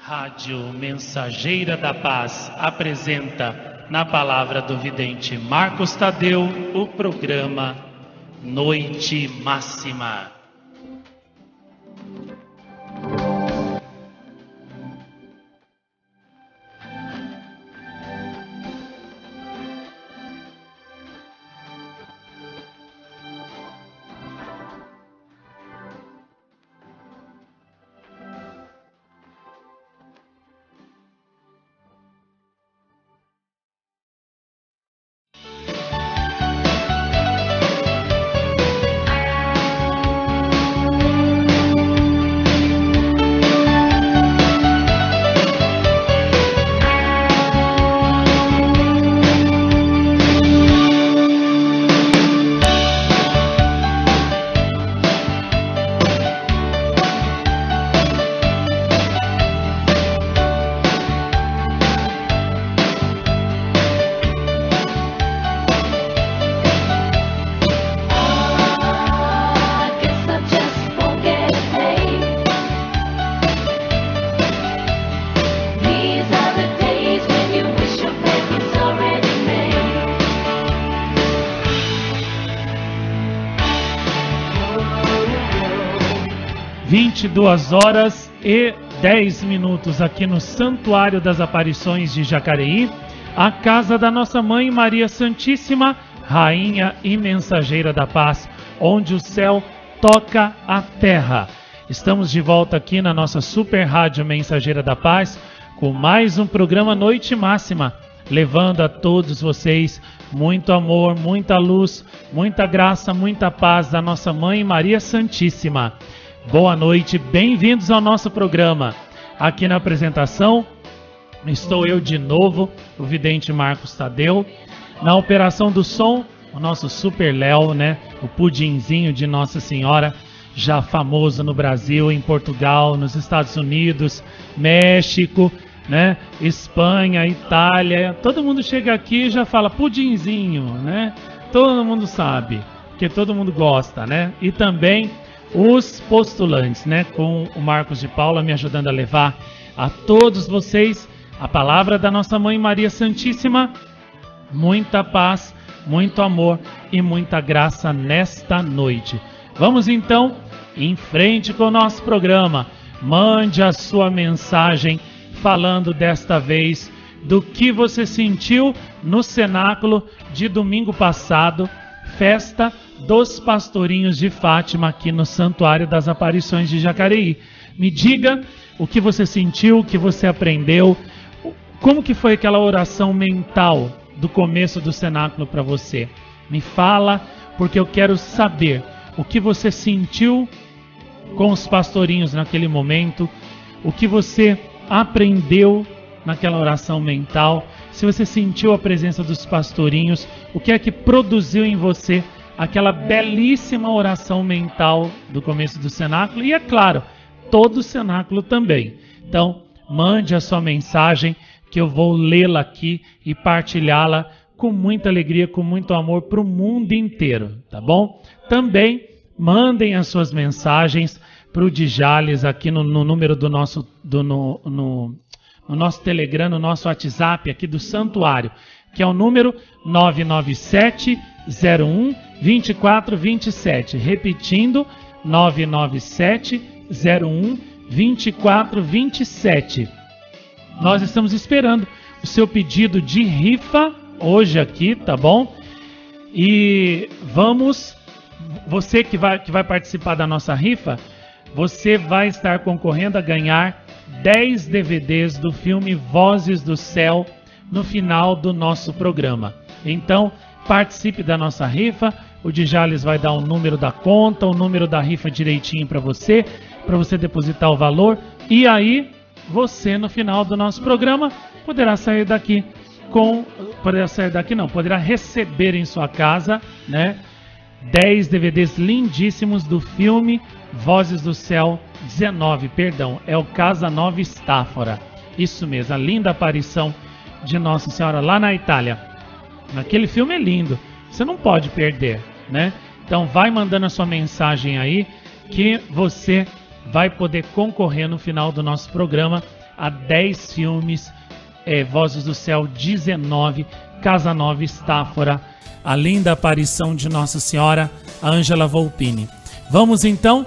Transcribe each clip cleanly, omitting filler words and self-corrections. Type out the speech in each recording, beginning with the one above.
Rádio Mensageira da Paz apresenta, na palavra do vidente Marcos Tadeu, o programa Noite Máxima. Duas horas e 10 minutos aqui no Santuário das Aparições de Jacareí, a casa da nossa Mãe Maria Santíssima, Rainha e Mensageira da Paz, onde o céu toca a terra. Estamos de volta aqui na nossa Super Rádio Mensageira da Paz, com mais um programa Noite Máxima, levando a todos vocês muito amor, muita luz, muita graça, muita paz da nossa Mãe Maria Santíssima. Boa noite, bem-vindos ao nosso programa. Aqui na apresentação estou eu de novo, o vidente Marcos Tadeu. Na operação do som, o nosso Super Léo, né? O pudinzinho de Nossa Senhora, já famoso no Brasil, em Portugal, nos Estados Unidos, México, né? Espanha, Itália. Todo mundo chega aqui e já fala pudinzinho, né? Todo mundo sabe, porque todo mundo gosta, né? E também os postulantes, né, com o Marcos de Paula me ajudando a levar a todos vocês a palavra da nossa Mãe Maria Santíssima. Muita paz, muito amor e muita graça nesta noite. Vamos então em frente com o nosso programa. Mande a sua mensagem falando desta vez do que você sentiu no cenáculo de domingo passado, festa dos Pastorinhos de Fátima aqui no Santuário das Aparições de Jacareí. Me diga o que você sentiu, o que você aprendeu, como que foi aquela oração mental do começo do cenáculo para você. Me fala, porque eu quero saber o que você sentiu com os pastorinhos naquele momento, o que você aprendeu naquela oração mental, se você sentiu a presença dos pastorinhos, o que é que produziu em você aquela belíssima oração mental do começo do cenáculo e, é claro, todo o cenáculo também. Então, mande a sua mensagem que eu vou lê-la aqui e partilhá-la com muita alegria, com muito amor para o mundo inteiro, tá bom? Também mandem as suas mensagens para o Djales aqui no número do nosso, no nosso Telegram, no nosso WhatsApp aqui do Santuário, que é o número 997-01-2427. Repetindo, 997-01-2427. Nós estamos esperando o seu pedido de rifa hoje aqui, tá bom? E vamos, você que vai participar da nossa rifa, você vai estar concorrendo a ganhar 10 DVDs do filme Vozes do Céu no final do nosso programa. Então, participe da nossa rifa. O Djales vai dar o número da conta, o número da rifa direitinho para você depositar o valor. E aí, você no final do nosso programa poderá sair daqui poderá receber em sua casa, né, 10 DVDs lindíssimos do filme Vozes do Céu 19, é o Casa Nova Estáfora. Isso mesmo, a linda aparição de Nossa Senhora lá na Itália. Aquele filme é lindo, você não pode perder, né? Então vai mandando a sua mensagem aí que você vai poder concorrer no final do nosso programa a 10 filmes, Vozes do Céu 19, Casa Nova Estáfora, além da aparição de Nossa Senhora, a Ângela Volpini. Vamos então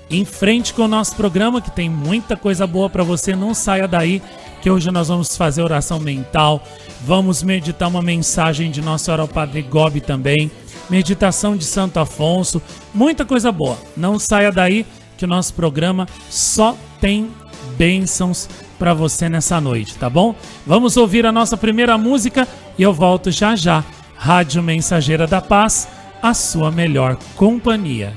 em frente com o nosso programa, que tem muita coisa boa para você. Não saia daí, que hoje nós vamos fazer oração mental, vamos meditar uma mensagem de Nossa Senhora ao Padre Gobi também, meditação de Santo Afonso, muita coisa boa. Não saia daí, que o nosso programa só tem bênçãos para você nessa noite, tá bom? Vamos ouvir a nossa primeira música e eu volto já já. Rádio Mensageira da Paz, a sua melhor companhia.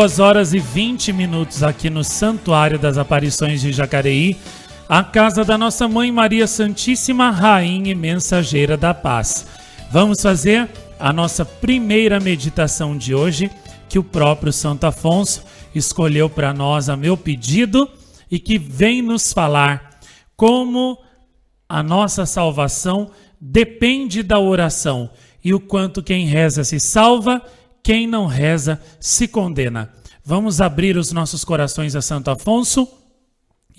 Às 22h20 aqui no Santuário das Aparições de Jacareí, a casa da nossa Mãe Maria Santíssima, Rainha e Mensageira da Paz. Vamos fazer a nossa primeira meditação de hoje, que o próprio Santo Afonso escolheu para nós a meu pedido e que vem nos falar como a nossa salvação depende da oração e o quanto quem reza se salva, quem não reza se condena. Vamos abrir os nossos corações a Santo Afonso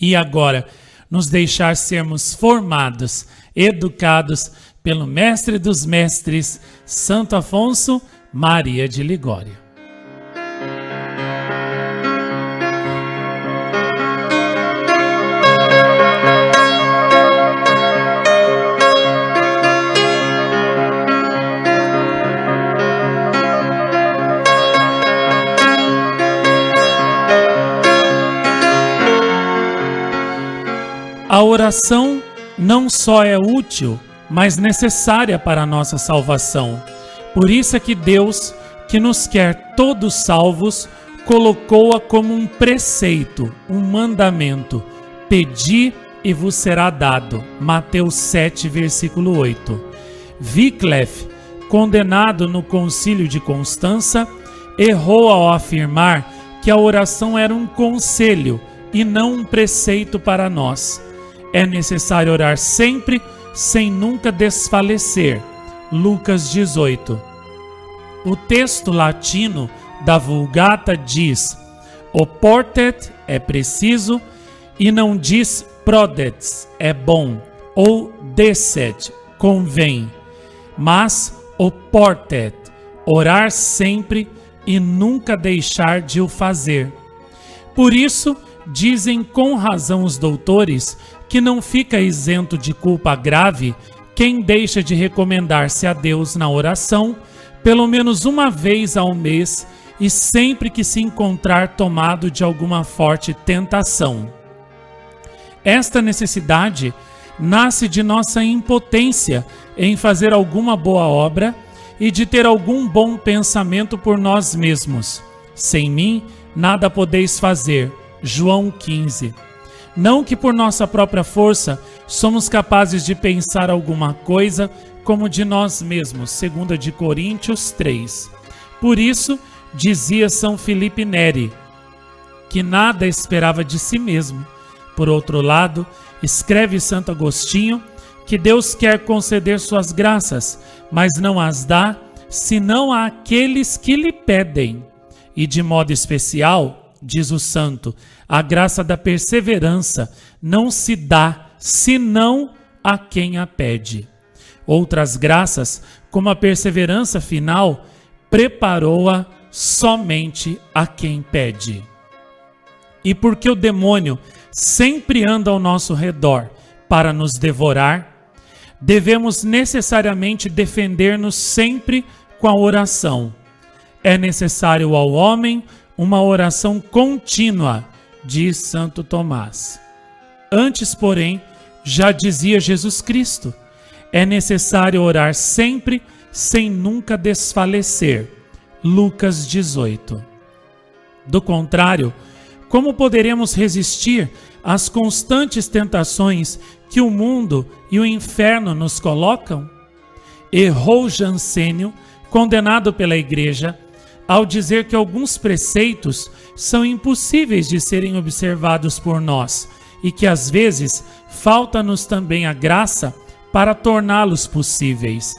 e agora nos deixar sermos formados, educados pelo Mestre dos Mestres, Santo Afonso Maria de Ligório. A oração não só é útil, mas necessária para a nossa salvação. Por isso é que Deus, que nos quer todos salvos, colocou-a como um preceito, um mandamento. Pedi e vos será dado. Mateus 7, versículo 8. Wycliffe, condenado no Concílio de Constança, errou ao afirmar que a oração era um conselho e não um preceito para nós. É necessário orar sempre, sem nunca desfalecer. Lucas 18. O texto latino da Vulgata diz: oportet é preciso, e não diz prodets é bom, ou decet convém, mas oportet, orar sempre e nunca deixar de o fazer. Por isso, dizem com razão os doutores que não fica isento de culpa grave quem deixa de recomendar-se a Deus na oração, pelo menos uma vez ao mês e sempre que se encontrar tomado de alguma forte tentação. Esta necessidade nasce de nossa impotência em fazer alguma boa obra e de ter algum bom pensamento por nós mesmos. Sem mim, nada podeis fazer. João 15. Não que por nossa própria força somos capazes de pensar alguma coisa como de nós mesmos, 2 de Coríntios 3. Por isso, dizia São Filipe Neri, que nada esperava de si mesmo. Por outro lado, escreve Santo Agostinho que Deus quer conceder suas graças, mas não as dá senão àqueles que lhe pedem. E de modo especial, diz o santo, a graça da perseverança não se dá senão a quem a pede. Outras graças, como a perseverança final, preparou-a somente a quem pede. E porque o demônio sempre anda ao nosso redor para nos devorar, devemos necessariamente defender-nos sempre com a oração. É necessário ao homem uma oração contínua, diz Santo Tomás. Antes, porém, já dizia Jesus Cristo, é necessário orar sempre, sem nunca desfalecer. Lucas 18. Do contrário, como poderemos resistir às constantes tentações que o mundo e o inferno nos colocam? Errou Jansênio, condenado pela Igreja, ao dizer que alguns preceitos são impossíveis de serem observados por nós e que às vezes falta-nos também a graça para torná-los possíveis.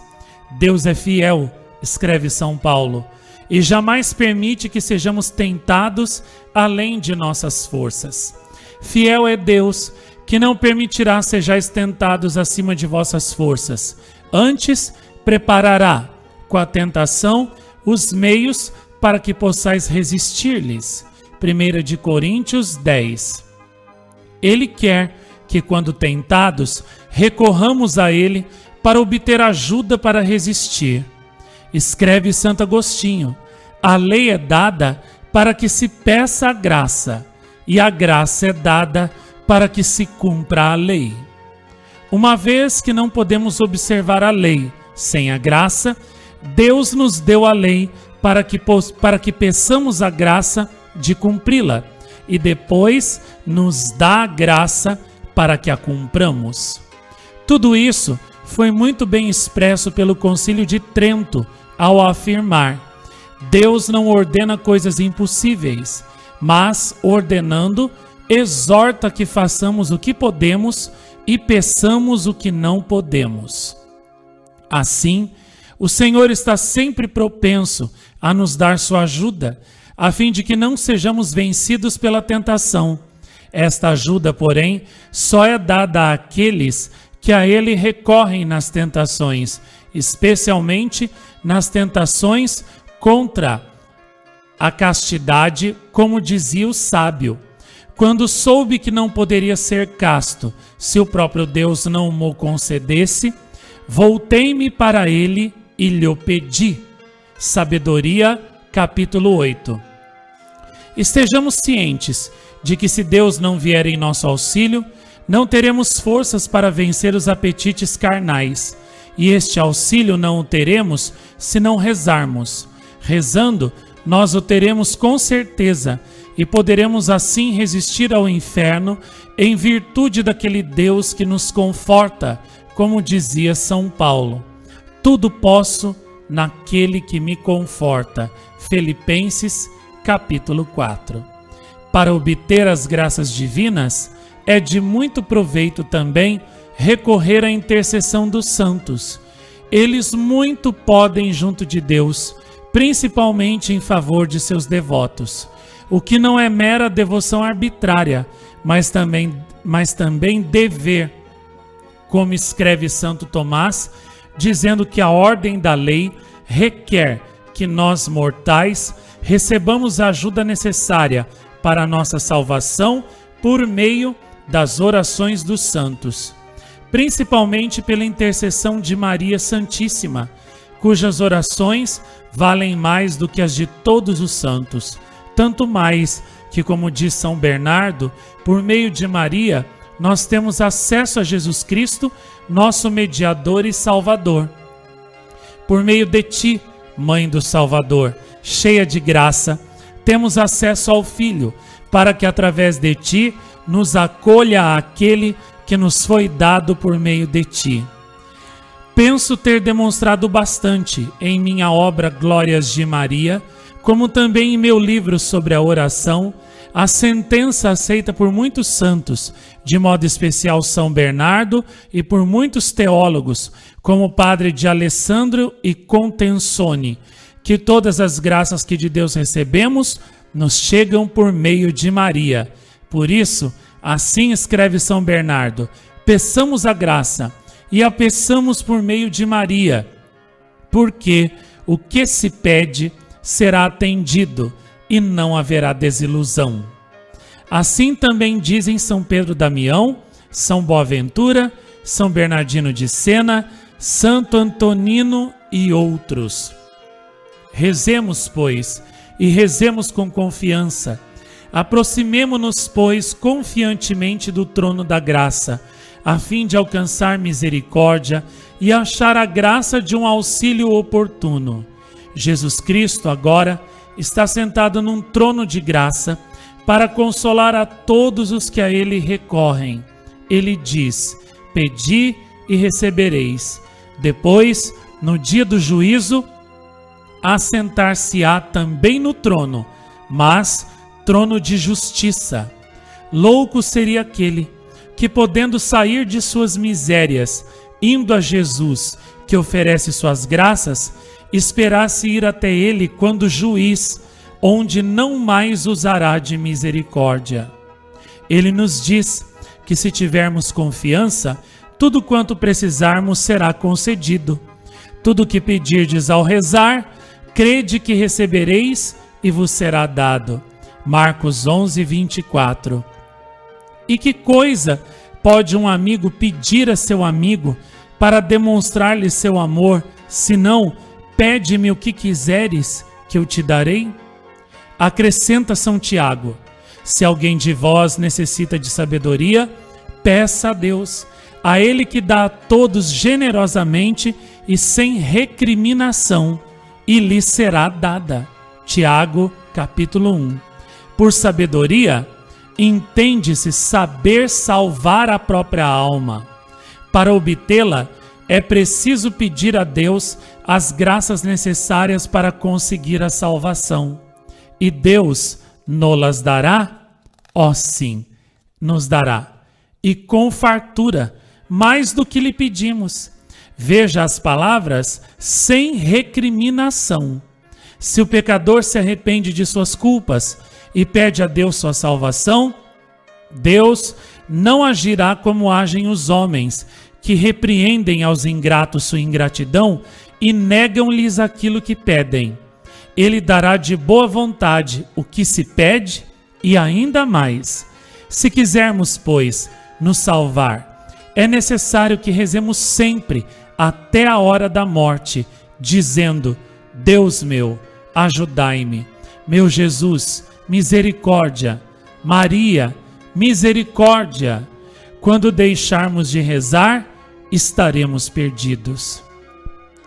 Deus é fiel, escreve São Paulo, e jamais permite que sejamos tentados além de nossas forças. Fiel é Deus, que não permitirá sejais tentados acima de vossas forças. Antes, preparará, com a tentação, os meios para que possais resistir-lhes. 1 Coríntios 10. Ele quer que, quando tentados, recorramos a Ele para obter ajuda para resistir. Escreve Santo Agostinho, a lei é dada para que se peça a graça, e a graça é dada para que se cumpra a lei. Uma vez que não podemos observar a lei sem a graça, Deus nos deu a lei para que peçamos a graça de cumpri-la, e depois nos dá a graça para que a cumpramos. Tudo isso foi muito bem expresso pelo Concílio de Trento ao afirmar: Deus não ordena coisas impossíveis, mas, ordenando, exorta que façamos o que podemos e peçamos o que não podemos. Assim, o Senhor está sempre propenso a nos dar sua ajuda, a fim de que não sejamos vencidos pela tentação. Esta ajuda, porém, só é dada àqueles que a Ele recorrem nas tentações, especialmente nas tentações contra a castidade, como dizia o sábio. Quando soube que não poderia ser casto se o próprio Deus não mo concedesse, voltei-me para Ele e lhe pedi. Sabedoria, capítulo 8. Estejamos cientes de que, se Deus não vier em nosso auxílio, não teremos forças para vencer os apetites carnais, e este auxílio não o teremos se não rezarmos. Rezando, nós o teremos com certeza, e poderemos assim resistir ao inferno em virtude daquele Deus que nos conforta, como dizia São Paulo. Tudo posso naquele que me conforta. Filipenses, capítulo 4. Para obter as graças divinas, é de muito proveito também recorrer à intercessão dos santos. Eles muito podem junto de Deus, principalmente em favor de seus devotos, o que não é mera devoção arbitrária, mas também dever, como escreve Santo Tomás, dizendo que a ordem da lei requer que nós, mortais, recebamos a ajuda necessária para a nossa salvação por meio das orações dos santos, principalmente pela intercessão de Maria Santíssima, cujas orações valem mais do que as de todos os santos, tanto mais que, como diz São Bernardo, por meio de Maria, nós temos acesso a Jesus Cristo, nosso mediador e Salvador. Por meio de ti, Mãe do Salvador, cheia de graça, temos acesso ao Filho, para que através de ti nos acolha aquele que nos foi dado por meio de ti. Penso ter demonstrado bastante em minha obra Glórias de Maria, como também em meu livro sobre a oração, a sentença aceita por muitos santos, de modo especial São Bernardo, e por muitos teólogos, como o padre de Alessandro e Contensone, que todas as graças que de Deus recebemos nos chegam por meio de Maria. Por isso, assim escreve São Bernardo: peçamos a graça, e a peçamos por meio de Maria, porque o que se pede será atendido e não haverá desilusão. Assim também dizem São Pedro Damião, São Boaventura, São Bernardino de Sena, Santo Antonino e outros. Rezemos, pois, e rezemos com confiança. Aproximemo-nos, pois, confiantemente do trono da graça, a fim de alcançar misericórdia e achar a graça de um auxílio oportuno. Jesus Cristo agora está sentado num trono de graça para consolar a todos os que a Ele recorrem. Ele diz: pedi e recebereis. Depois, no dia do juízo, assentar-se-á também no trono, mas trono de justiça. Louco seria aquele que, podendo sair de suas misérias, indo a Jesus, que oferece suas graças, esperasse ir até ele quando juiz, onde não mais usará de misericórdia. Ele nos diz que, se tivermos confiança, tudo quanto precisarmos será concedido. Tudo que pedirdes ao rezar, crede que recebereis e vos será dado. Marcos 11, 24. E que coisa pode um amigo pedir a seu amigo para demonstrar-lhe seu amor, senão: pede-me o que quiseres, que eu te darei? Acrescenta São Tiago: se alguém de vós necessita de sabedoria, peça a Deus, a Ele que dá a todos generosamente e sem recriminação, e lhe será dada. Tiago, capítulo 1. Por sabedoria, entende-se saber salvar a própria alma. Para obtê-la, é preciso pedir a Deus as graças necessárias para conseguir a salvação. E Deus nos dará? Ó sim, nos dará. E com fartura, mais do que lhe pedimos. Veja as palavras: sem recriminação. Se o pecador se arrepende de suas culpas e pede a Deus sua salvação, Deus não agirá como agem os homens, que repreendem aos ingratos sua ingratidão e negam-lhes aquilo que pedem. Ele dará de boa vontade o que se pede e ainda mais. Se quisermos, pois, nos salvar, é necessário que rezemos sempre até a hora da morte, dizendo: Deus meu, ajudai-me. Meu Jesus, misericórdia. Maria, misericórdia. Quando deixarmos de rezar, estaremos perdidos.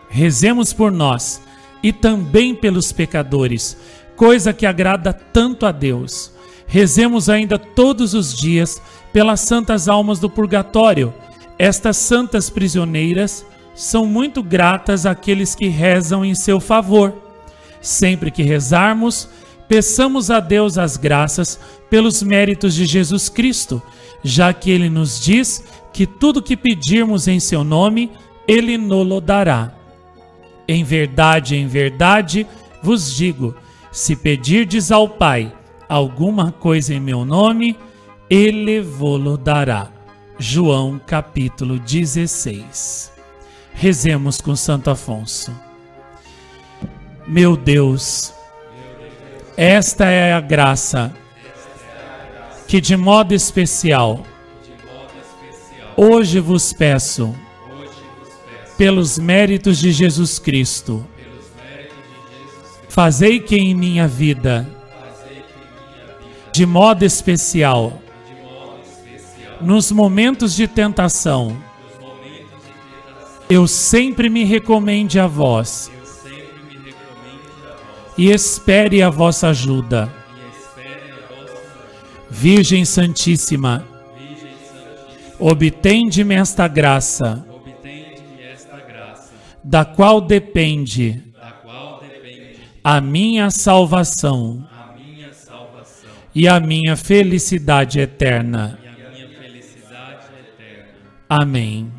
Rezemos por nós e também pelos pecadores, coisa que agrada tanto a Deus. Rezemos ainda todos os dias pelas santas almas do purgatório. Estas santas prisioneiras são muito gratas àqueles que rezam em seu favor. Sempre que rezarmos, peçamos a Deus as graças pelos méritos de Jesus Cristo, já que Ele nos diz que tudo que pedirmos em seu nome, Ele nos dará. Em verdade, vos digo, se pedirdes ao Pai alguma coisa em meu nome, Ele vos dará. João capítulo 16. Rezemos com Santo Afonso. Meu Deus, esta é a graça que de modo especial hoje vos peço, pelos méritos de Jesus Cristo. Fazei que em minha vida, de modo especial, nos momentos de tentação, eu sempre me recomende a vós e espere a vossa ajuda. Virgem Santíssima, obtende-me esta graça, da qual depende a minha salvação e a minha felicidade eterna. Amém.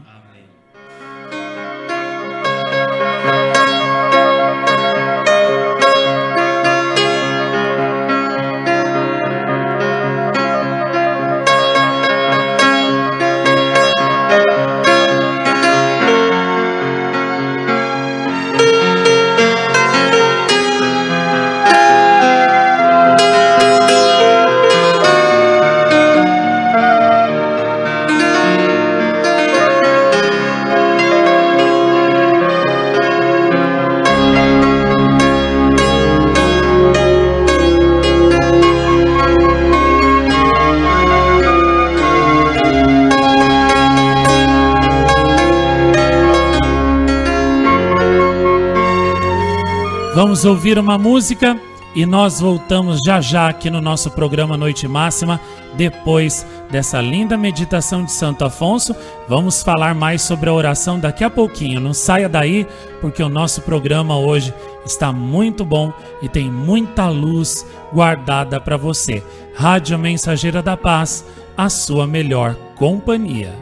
Vamos ouvir uma música e nós voltamos já já aqui no nosso programa Noite Máxima. Depois dessa linda meditação de Santo Afonso, vamos falar mais sobre a oração daqui a pouquinho. Não saia daí, porque o nosso programa hoje está muito bom e tem muita luz guardada para você. Rádio Mensageira da Paz, a sua melhor companhia.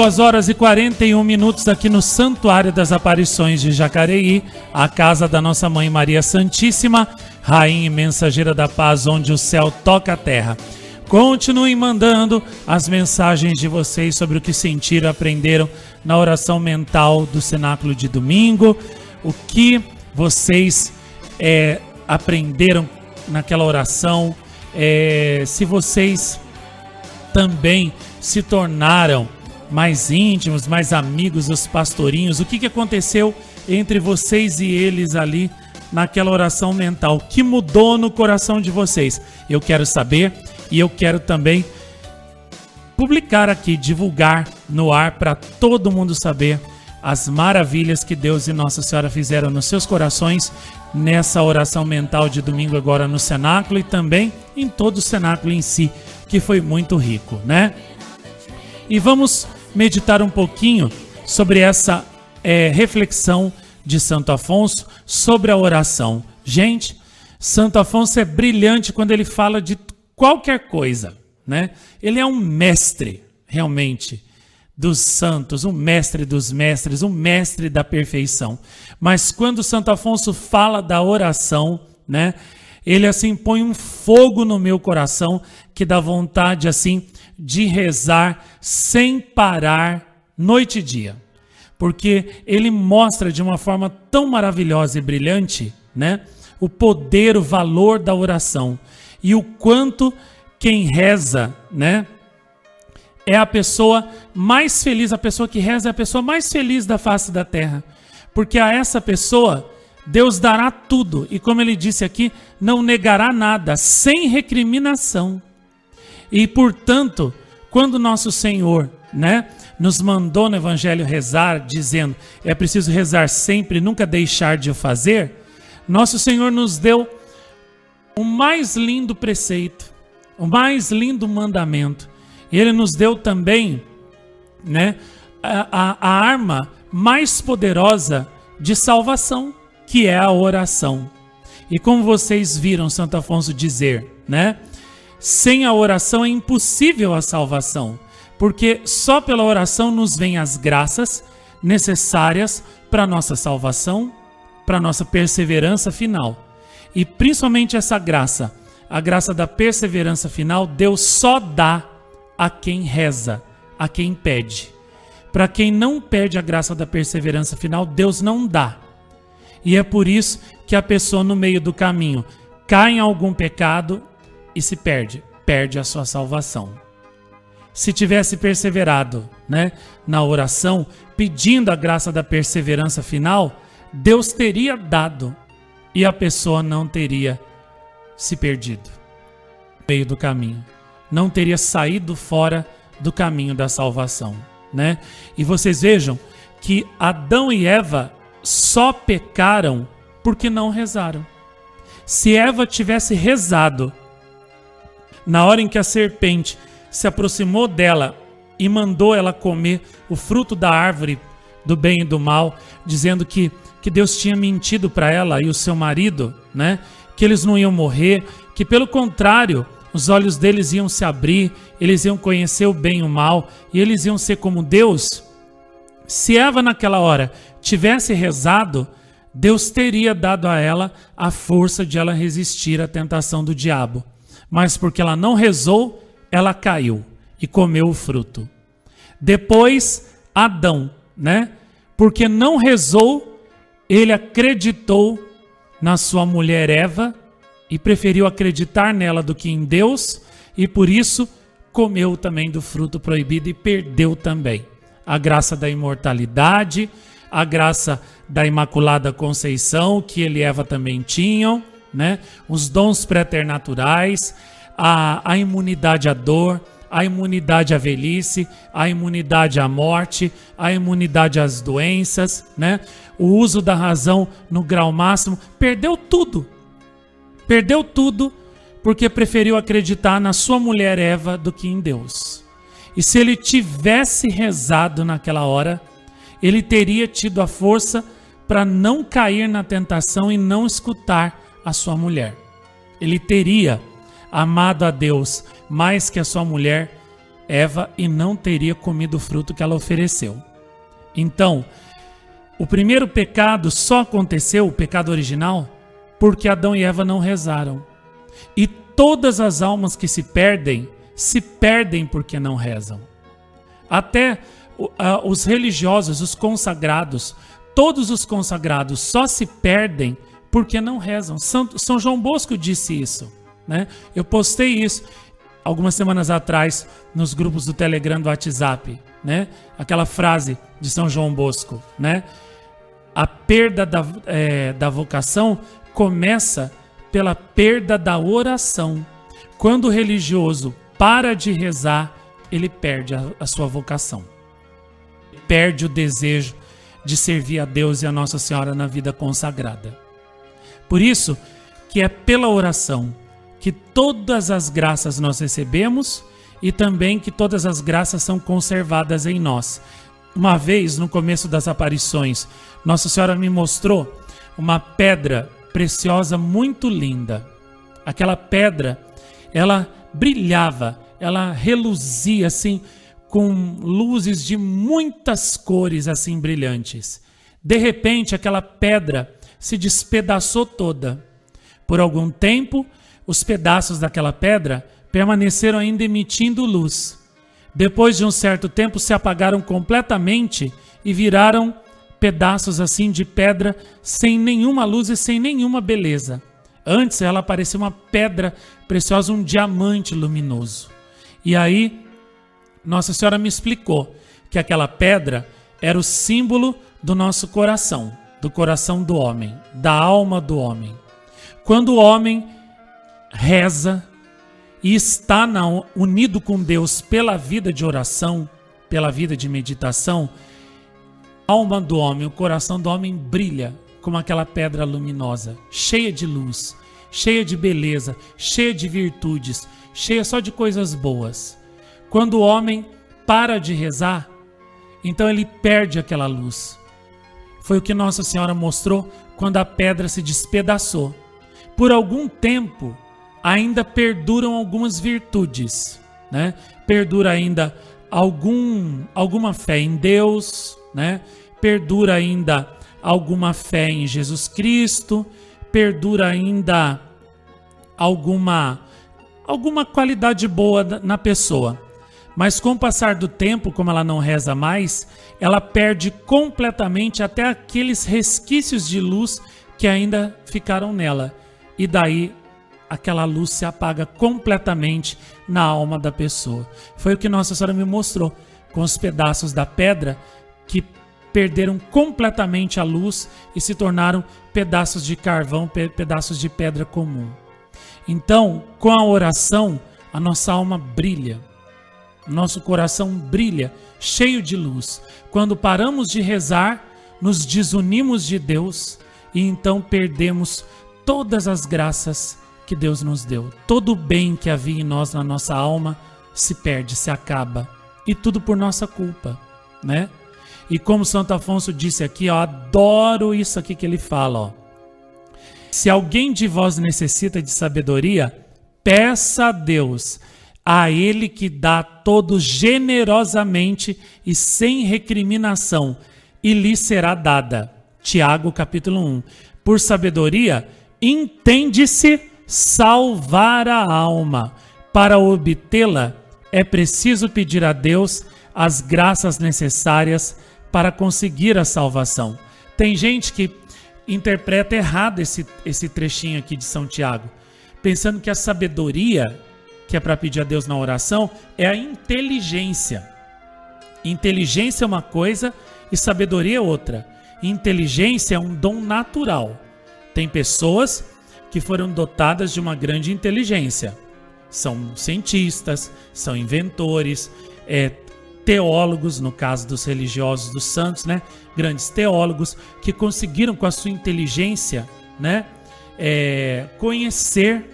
Às 22h41 aqui no Santuário das Aparições de Jacareí, a casa da nossa Mãe Maria Santíssima, Rainha e Mensageira da Paz, onde o céu toca a terra. Continuem mandando as mensagens de vocês sobre o que sentiram, aprenderam na oração mental do cenáculo de domingo, o que vocês aprenderam naquela oração, se vocês também se tornaram mais íntimos, mais amigos dos pastorinhos, o que aconteceu entre vocês e eles ali naquela oração mental, o que mudou no coração de vocês? Eu quero saber e eu quero também publicar aqui, divulgar no ar para todo mundo saber as maravilhas que Deus e Nossa Senhora fizeram nos seus corações nessa oração mental de domingo agora no cenáculo e também em todo o cenáculo em si, que foi muito rico, né? E vamos meditar um pouquinho sobre essa reflexão de Santo Afonso sobre a oração. Gente, Santo Afonso é brilhante quando ele fala de qualquer coisa, né? Ele é um mestre, realmente, dos santos, um mestre dos mestres, um mestre da perfeição. Mas quando Santo Afonso fala da oração, né? Ele assim põe um fogo no meu coração que dá vontade assim de rezar sem parar noite e dia. Porque ele mostra de uma forma tão maravilhosa e brilhante, né, o poder, o valor da oração. E o quanto quem reza, né, é a pessoa mais feliz, a pessoa que reza é a pessoa mais feliz da face da terra. Porque a essa pessoa Deus dará tudo. E como ele disse aqui, não negará nada, sem recriminação. E, portanto, quando nosso Senhor, né, nos mandou no Evangelho rezar, dizendo, é preciso rezar sempre, nunca deixar de o fazer, nosso Senhor nos deu o mais lindo preceito, o mais lindo mandamento. Ele nos deu também, né, a arma mais poderosa de salvação, que é a oração. E como vocês viram Santo Afonso dizer, né, sem a oração é impossível a salvação, porque só pela oração nos vêm as graças necessárias para a nossa salvação, para a nossa perseverança final. E principalmente essa graça, a graça da perseverança final, Deus só dá a quem reza, a quem pede. Para quem não pede a graça da perseverança final, Deus não dá. E é por isso que a pessoa no meio do caminho cai em algum pecado e se perde a sua salvação. Se tivesse perseverado, né, na oração, pedindo a graça da perseverança final, Deus teria dado e a pessoa não teria se perdido no meio do caminho. Não teria saído fora do caminho da salvação, né? E vocês vejam que Adão e Eva só pecaram porque não rezaram. Se Eva tivesse rezado na hora em que a serpente se aproximou dela e mandou ela comer o fruto da árvore do bem e do mal, dizendo que Deus tinha mentido para ela e o seu marido, né? Que eles não iam morrer, que pelo contrário, os olhos deles iam se abrir, eles iam conhecer o bem e o mal, e eles iam ser como Deus. Se Eva naquela hora tivesse rezado, Deus teria dado a ela a força de ela resistir à tentação do diabo. Mas porque ela não rezou, ela caiu e comeu o fruto. Depois, Adão, né? Porque não rezou, ele acreditou na sua mulher Eva e preferiu acreditar nela do que em Deus, e por isso comeu também do fruto proibido e perdeu também a graça da imortalidade, a graça da Imaculada Conceição, que ele e Eva também tinham, né? Os dons preternaturais, a imunidade à dor, a imunidade à velhice, a imunidade à morte, a imunidade às doenças, né? O uso da razão no grau máximo. Perdeu tudo. Perdeu tudo porque preferiu acreditar na sua mulher Eva do que em Deus. E se ele tivesse rezado naquela hora, ele teria tido a força para não cair na tentação e não escutar a sua mulher. Ele teria amado a Deus mais que a sua mulher Eva e não teria comido o fruto que ela ofereceu. Então, o primeiro pecado só aconteceu, o pecado original, porque Adão e Eva não rezaram. E todas as almas que se perdem porque não rezam. Até os religiosos, os consagrados, todos os consagrados só se perdem porque não rezam. São João Bosco disse isso, né? Eu postei isso algumas semanas atrás nos grupos do Telegram, do WhatsApp, né? Aquela frase de São João Bosco, né? A perda da vocação começa pela perda da oração. Quando o religioso para de rezar, ele perde a sua vocação. Perde o desejo de servir a Deus e a Nossa Senhora na vida consagrada. Por isso que é pela oração que todas as graças nós recebemos e também que todas as graças são conservadas em nós. Uma vez, no começo das aparições, Nossa Senhora me mostrou uma pedra preciosa muito linda. Aquela pedra, ela brilhava, ela reluzia assim, com luzes de muitas cores assim brilhantes. De repente, aquela pedra se despedaçou toda. Por algum tempo, os pedaços daquela pedra permaneceram ainda emitindo luz. Depois de um certo tempo, se apagaram completamente e viraram pedaços assim de pedra sem nenhuma luz e sem nenhuma beleza. Antes ela parecia uma pedra preciosa, um diamante luminoso. E aí Nossa Senhora me explicou que aquela pedra era o símbolo do nosso coração, do coração do homem, da alma do homem. Quando o homem reza e está unido com Deus pela vida de oração, pela vida de meditação, a alma do homem, o coração do homem brilha como aquela pedra luminosa, cheia de luz, cheia de beleza, cheia de virtudes, cheia só de coisas boas. Quando o homem para de rezar, então ele perde aquela luz. Foi o que Nossa Senhora mostrou quando a pedra se despedaçou. Por algum tempo, ainda perduram algumas virtudes, né? Perdura ainda alguma fé em Deus, né? Perdura ainda alguma fé em Jesus Cristo, perdura ainda alguma qualidade boa na pessoa. Mas com o passar do tempo, como ela não reza mais, ela perde completamente até aqueles resquícios de luz que ainda ficaram nela. E daí aquela luz se apaga completamente na alma da pessoa. Foi o que Nossa Senhora me mostrou com os pedaços da pedra que perderam completamente a luz e se tornaram pedaços de carvão, pedaços de pedra comum. Então, com a oração, a nossa alma brilha, nosso coração brilha, cheio de luz. Quando paramos de rezar, nos desunimos de Deus e então perdemos todas as graças que Deus nos deu. Todo o bem que havia em nós, na nossa alma, se perde, se acaba. E tudo por nossa culpa, né? E como Santo Afonso disse aqui, ó, adoro isso aqui que ele fala, ó. Se alguém de vós necessita de sabedoria, peça a Deus, a Ele que dá todo generosamente e sem recriminação, e lhe será dada. Tiago capítulo 1. Por sabedoria, entende-se salvar a alma. Para obtê-la, é preciso pedir a Deus as graças necessárias para conseguir a salvação. Tem gente que interpreta errado esse trechinho aqui de São Tiago, pensando que a sabedoria, que é para pedir a Deus na oração, é a inteligência. Inteligência é uma coisa e sabedoria é outra. Inteligência é um dom natural. Tem pessoas que foram dotadas de uma grande inteligência. São cientistas, são inventores, teólogos, no caso dos religiosos, dos santos, né? Grandes teólogos que conseguiram com a sua inteligência, né? Conhecer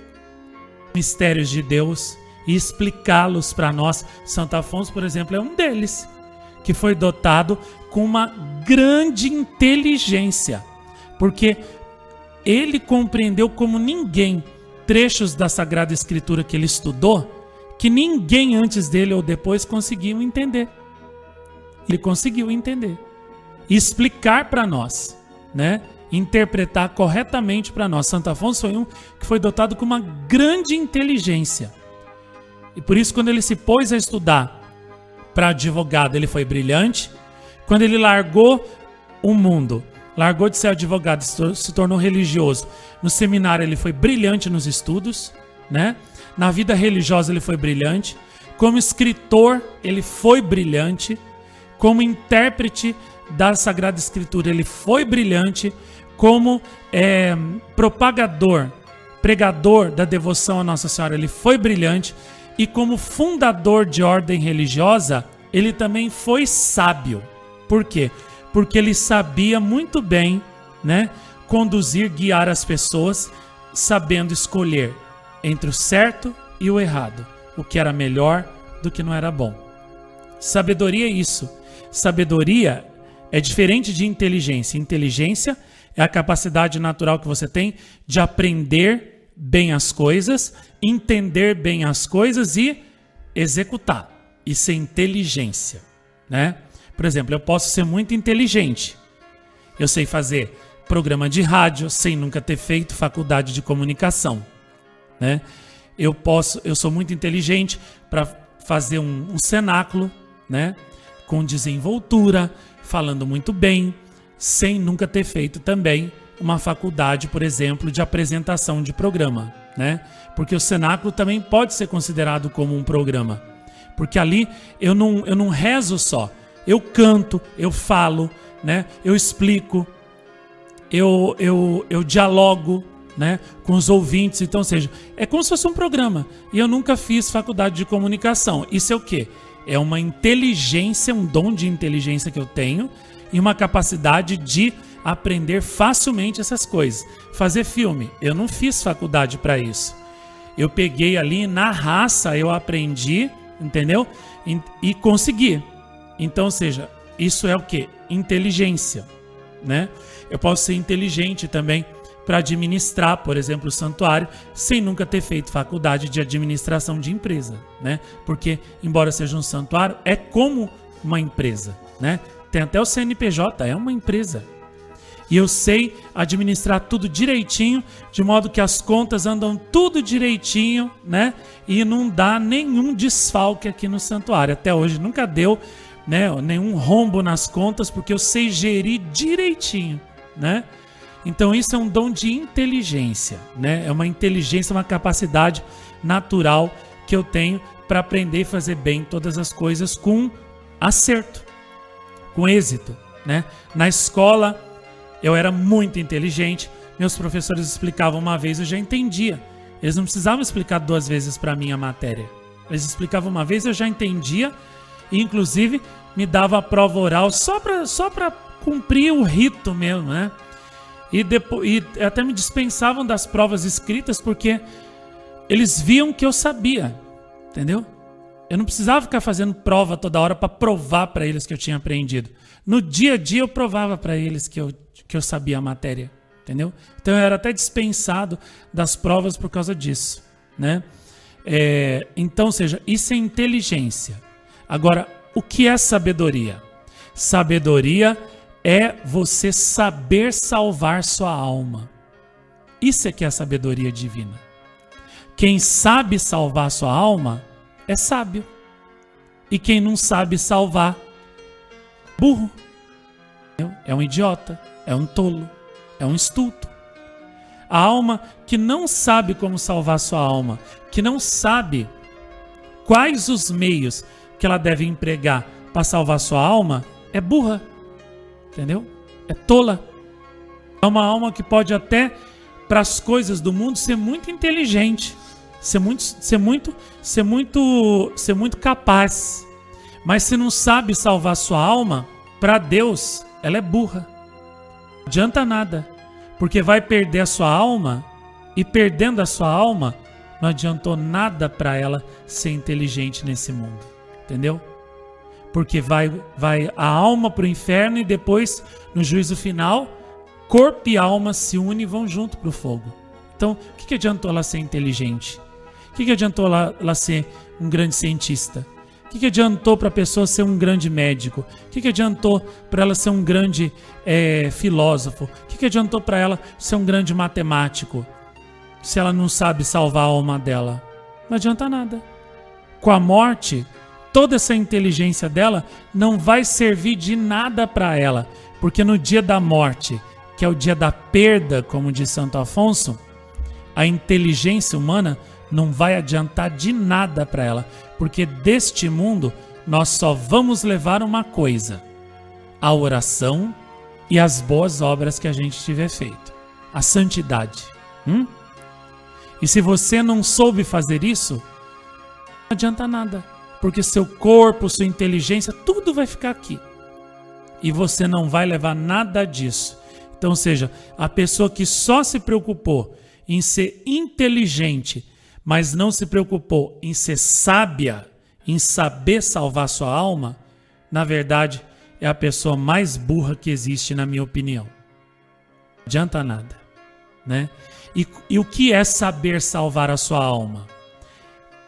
mistérios de Deus e explicá-los para nós. Santo Afonso, por exemplo, é um deles, que foi dotado com uma grande inteligência, porque ele compreendeu como ninguém trechos da Sagrada Escritura que ele estudou, que ninguém antes dele ou depois conseguiu entender. Ele conseguiu entender e explicar para nós, né? Interpretar corretamente para nós. Santo Afonso foi um que foi dotado com uma grande inteligência. E por isso, quando ele se pôs a estudar para advogado, ele foi brilhante. Quando ele largou o mundo, largou de ser advogado, se tornou religioso, no seminário ele foi brilhante nos estudos, né? Na vida religiosa ele foi brilhante. Como escritor, ele foi brilhante. Como intérprete da Sagrada Escritura, ele foi brilhante. Como propagador, pregador da devoção a Nossa Senhora, ele foi brilhante. E como fundador de ordem religiosa, ele também foi sábio. Por quê? Porque ele sabia muito bem, né, conduzir, guiar as pessoas, sabendo escolher entre o certo e o errado, o que era melhor do que não era bom. Sabedoria é isso. Sabedoria é diferente de inteligência. Inteligência é a capacidade natural que você tem de aprender bem as coisas, entender bem as coisas e executar. Isso é inteligência, né? Por exemplo, eu posso ser muito inteligente. Eu sei fazer programa de rádio sem nunca ter feito faculdade de comunicação, né? Eu sou muito inteligente para fazer um cenáculo, né? Com desenvoltura, falando muito bem, sem nunca ter feito também uma faculdade, por exemplo, de apresentação de programa, né? Porque o cenáculo também pode ser considerado como um programa. Porque ali eu não rezo só. Eu canto, eu falo, né? Eu explico, eu dialogo, né, com os ouvintes. Então, ou seja, é como se fosse um programa. E eu nunca fiz faculdade de comunicação. Isso é o quê? É uma inteligência, um dom de inteligência que eu tenho e uma capacidade de aprender facilmente essas coisas. Fazer filme, eu não fiz faculdade para isso. Eu peguei ali na raça, eu aprendi, entendeu? E consegui. Então, ou seja, isso é o quê? Inteligência, né? Eu posso ser inteligente também para administrar, por exemplo, o santuário, sem nunca ter feito faculdade de administração de empresa, né? Porque, embora seja um santuário, é como uma empresa, né? Tem até o CNPJ, é uma empresa. E eu sei administrar tudo direitinho, de modo que as contas andam tudo direitinho, né? E não dá nenhum desfalque aqui no santuário. Até hoje nunca deu, né, nenhum rombo nas contas, porque eu sei gerir direitinho, né? Então isso é um dom de inteligência, né? É uma inteligência, uma capacidade natural que eu tenho para aprender e fazer bem todas as coisas com acerto, com êxito, né? Na escola eu era muito inteligente, meus professores explicavam uma vez, eu já entendia. Eles não precisavam explicar 2 vezes para mim a matéria. Eles explicavam uma vez, eu já entendia, e inclusive me dava a prova oral só para cumprir o rito mesmo, né? E até me dispensavam das provas escritas porque eles viam que eu sabia, entendeu? Eu não precisava ficar fazendo prova toda hora para provar para eles que eu tinha aprendido. No dia a dia eu provava para eles que eu sabia a matéria, entendeu? Então eu era até dispensado das provas por causa disso, né? Então, ou seja, isso é inteligência. Agora, o que é sabedoria? Sabedoria é você saber salvar sua alma. Isso é que é a sabedoria divina. Quem sabe salvar sua alma é sábio. E quem não sabe salvar, burro. É um idiota, é um tolo, é um estulto. A alma que não sabe como salvar sua alma, que não sabe quais os meios que ela deve empregar para salvar sua alma, é burra. Entendeu? É tola. É uma alma que pode até, para as coisas do mundo, ser muito inteligente, ser muito capaz. Mas se não sabe salvar sua alma, para Deus, ela é burra. Não adianta nada. Porque vai perder a sua alma, e perdendo a sua alma, não adiantou nada para ela ser inteligente nesse mundo. Entendeu? Porque vai a alma para o inferno e depois, no juízo final, corpo e alma se unem e vão junto para o fogo. Então, o que adiantou ela ser inteligente? O que adiantou ela ser um grande cientista? O que adiantou para a pessoa ser um grande médico? O que adiantou para ela ser um grande filósofo? O que adiantou para ela ser um grande matemático? Se ela não sabe salvar a alma dela, não adianta nada. Com a morte, toda essa inteligência dela não vai servir de nada para ela, porque no dia da morte, que é o dia da perda, como diz Santo Afonso, a inteligência humana não vai adiantar de nada para ela, porque deste mundo nós só vamos levar uma coisa: a oração e as boas obras que a gente tiver feito, a santidade. E se você não soube fazer isso, não adianta nada, porque seu corpo, sua inteligência, tudo vai ficar aqui. E você não vai levar nada disso. Então, ou seja, a pessoa que só se preocupou em ser inteligente, mas não se preocupou em ser sábia, em saber salvar sua alma, na verdade, é a pessoa mais burra que existe, na minha opinião. Não adianta nada, né? E o que é saber salvar a sua alma?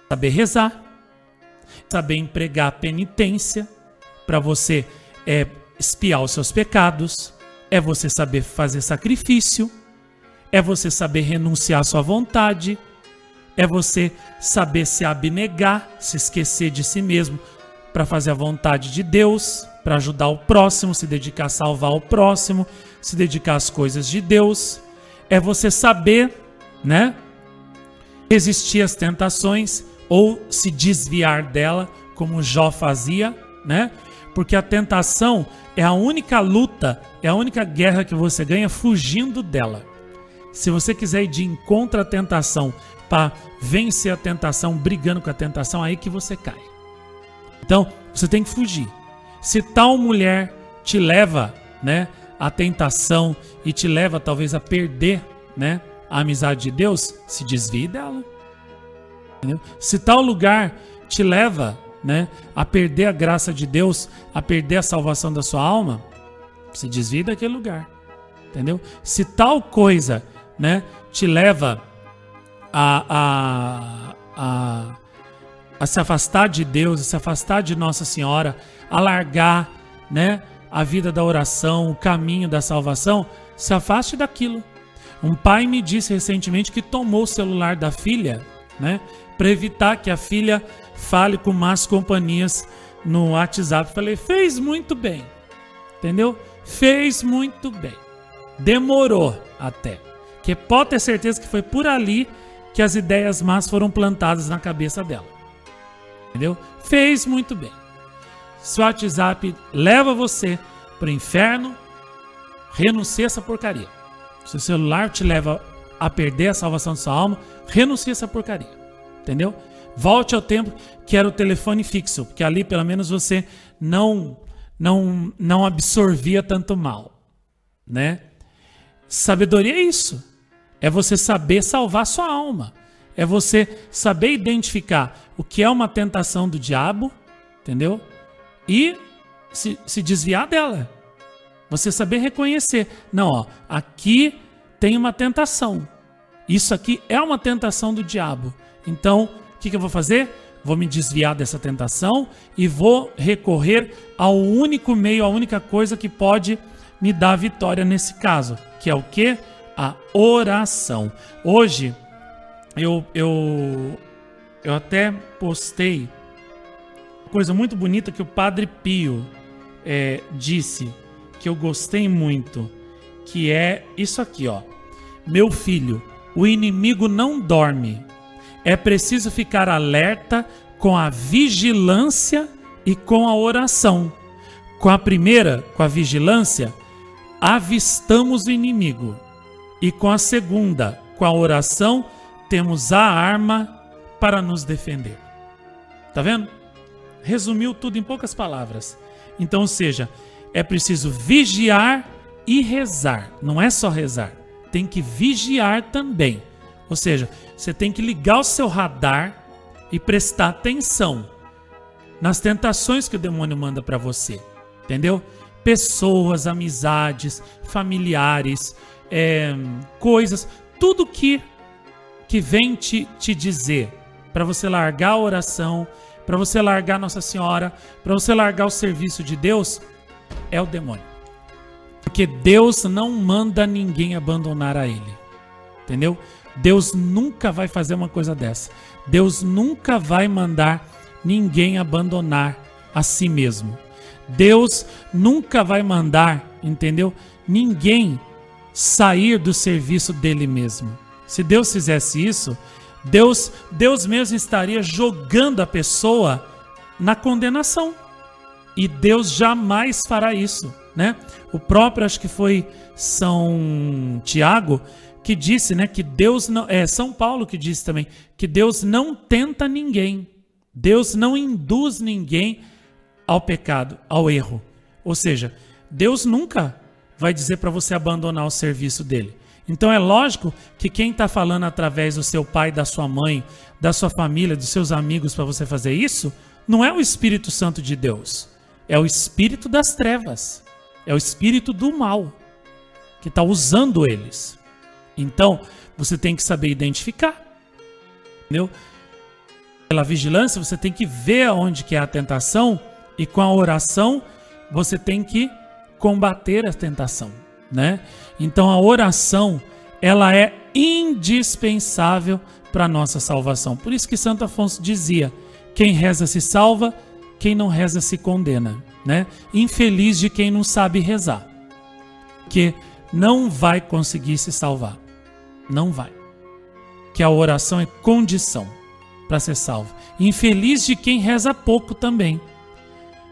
Saber rezar, saber empregar a penitência para você expiar os seus pecados, é você saber fazer sacrifício, é você saber renunciar à sua vontade, é você saber se abnegar, se esquecer de si mesmo para fazer a vontade de Deus, para ajudar o próximo, se dedicar a salvar o próximo, se dedicar às coisas de Deus. É você saber, né, resistir às tentações ou se desviar dela, como Jó fazia, né? Porque a tentação é a única luta, é a única guerra que você ganha fugindo dela. Se você quiser ir de encontro à tentação, para vencer a tentação, brigando com a tentação, aí que você cai. Então, você tem que fugir. Se tal mulher te leva, né, à tentação e te leva talvez a perder, né, a amizade de Deus, se desvie dela. Entendeu? Se tal lugar te leva, né, a perder a graça de Deus, a perder a salvação da sua alma, se desvie daquele lugar. Entendeu? Se tal coisa, né, te leva a se afastar de Deus, a se afastar de Nossa Senhora, a largar, né, a vida da oração, o caminho da salvação, se afaste daquilo. Um pai me disse recentemente que tomou o celular da filha, né, para evitar que a filha fale com más companhias no WhatsApp. Falei, fez muito bem, entendeu? Fez muito bem. Demorou até, que pode ter certeza que foi por ali que as ideias más foram plantadas na cabeça dela. Entendeu? Fez muito bem. Se o WhatsApp leva você para o inferno, renuncie a essa porcaria. Se o celular te leva a perder a salvação de sua alma, renuncie a essa porcaria. Entendeu? Volte ao tempo que era o telefone fixo, porque ali pelo menos você não absorvia tanto mal, né? Sabedoria é isso. É você saber salvar sua alma. É você saber identificar o que é uma tentação do diabo, entendeu? E se desviar dela. Você saber reconhecer. Não, ó, aqui tem uma tentação. Isso aqui é uma tentação do diabo. Então, o que eu vou fazer? Vou me desviar dessa tentação e vou recorrer ao único meio, a única coisa que pode me dar vitória nesse caso, que é o quê? A oração. Hoje, eu até postei uma coisa muito bonita que o Padre Pio disse, que eu gostei muito, que é isso aqui, ó. Meu filho, o inimigo não dorme. É preciso ficar alerta com a vigilância e com a oração. Com a primeira, com a vigilância, avistamos o inimigo. E com a segunda, com a oração, temos a arma para nos defender. Tá vendo? Resumiu tudo em poucas palavras. Então, ou seja, é preciso vigiar e rezar. Não é só rezar. Tem que vigiar também. Ou seja, você tem que ligar o seu radar e prestar atenção nas tentações que o demônio manda para você. Entendeu? Pessoas, amizades, familiares, coisas, tudo que vem te dizer para você largar a oração, para você largar Nossa Senhora, para você largar o serviço de Deus, é o demônio. Porque Deus não manda ninguém abandonar a Ele. Entendeu? Deus nunca vai fazer uma coisa dessa. Deus nunca vai mandar ninguém abandonar a si mesmo. Deus nunca vai mandar, entendeu? Ninguém sair do serviço dele mesmo. Se Deus fizesse isso, Deus mesmo estaria jogando a pessoa na condenação. E Deus jamais fará isso, né? O próprio, acho que foi São Tiago, que disse, né, que Deus não... São Paulo que disse também, que Deus não tenta ninguém. Deus não induz ninguém ao pecado, ao erro. Ou seja, Deus nunca vai dizer para você abandonar o serviço dele. Então é lógico que quem está falando através do seu pai, da sua mãe, da sua família, dos seus amigos para você fazer isso, não é o Espírito Santo de Deus. É o espírito das trevas. É o espírito do mal que está usando eles. Então, você tem que saber identificar. Entendeu? Pela vigilância, você tem que ver onde que é a tentação e com a oração, você tem que combater a tentação, né? Então, a oração, ela é indispensável para a nossa salvação. Por isso que Santo Afonso dizia, quem reza se salva, quem não reza se condena, né? Infeliz de quem não sabe rezar, que não vai conseguir se salvar. Não vai. Que a oração é condição para ser salvo. Infeliz de quem reza pouco também.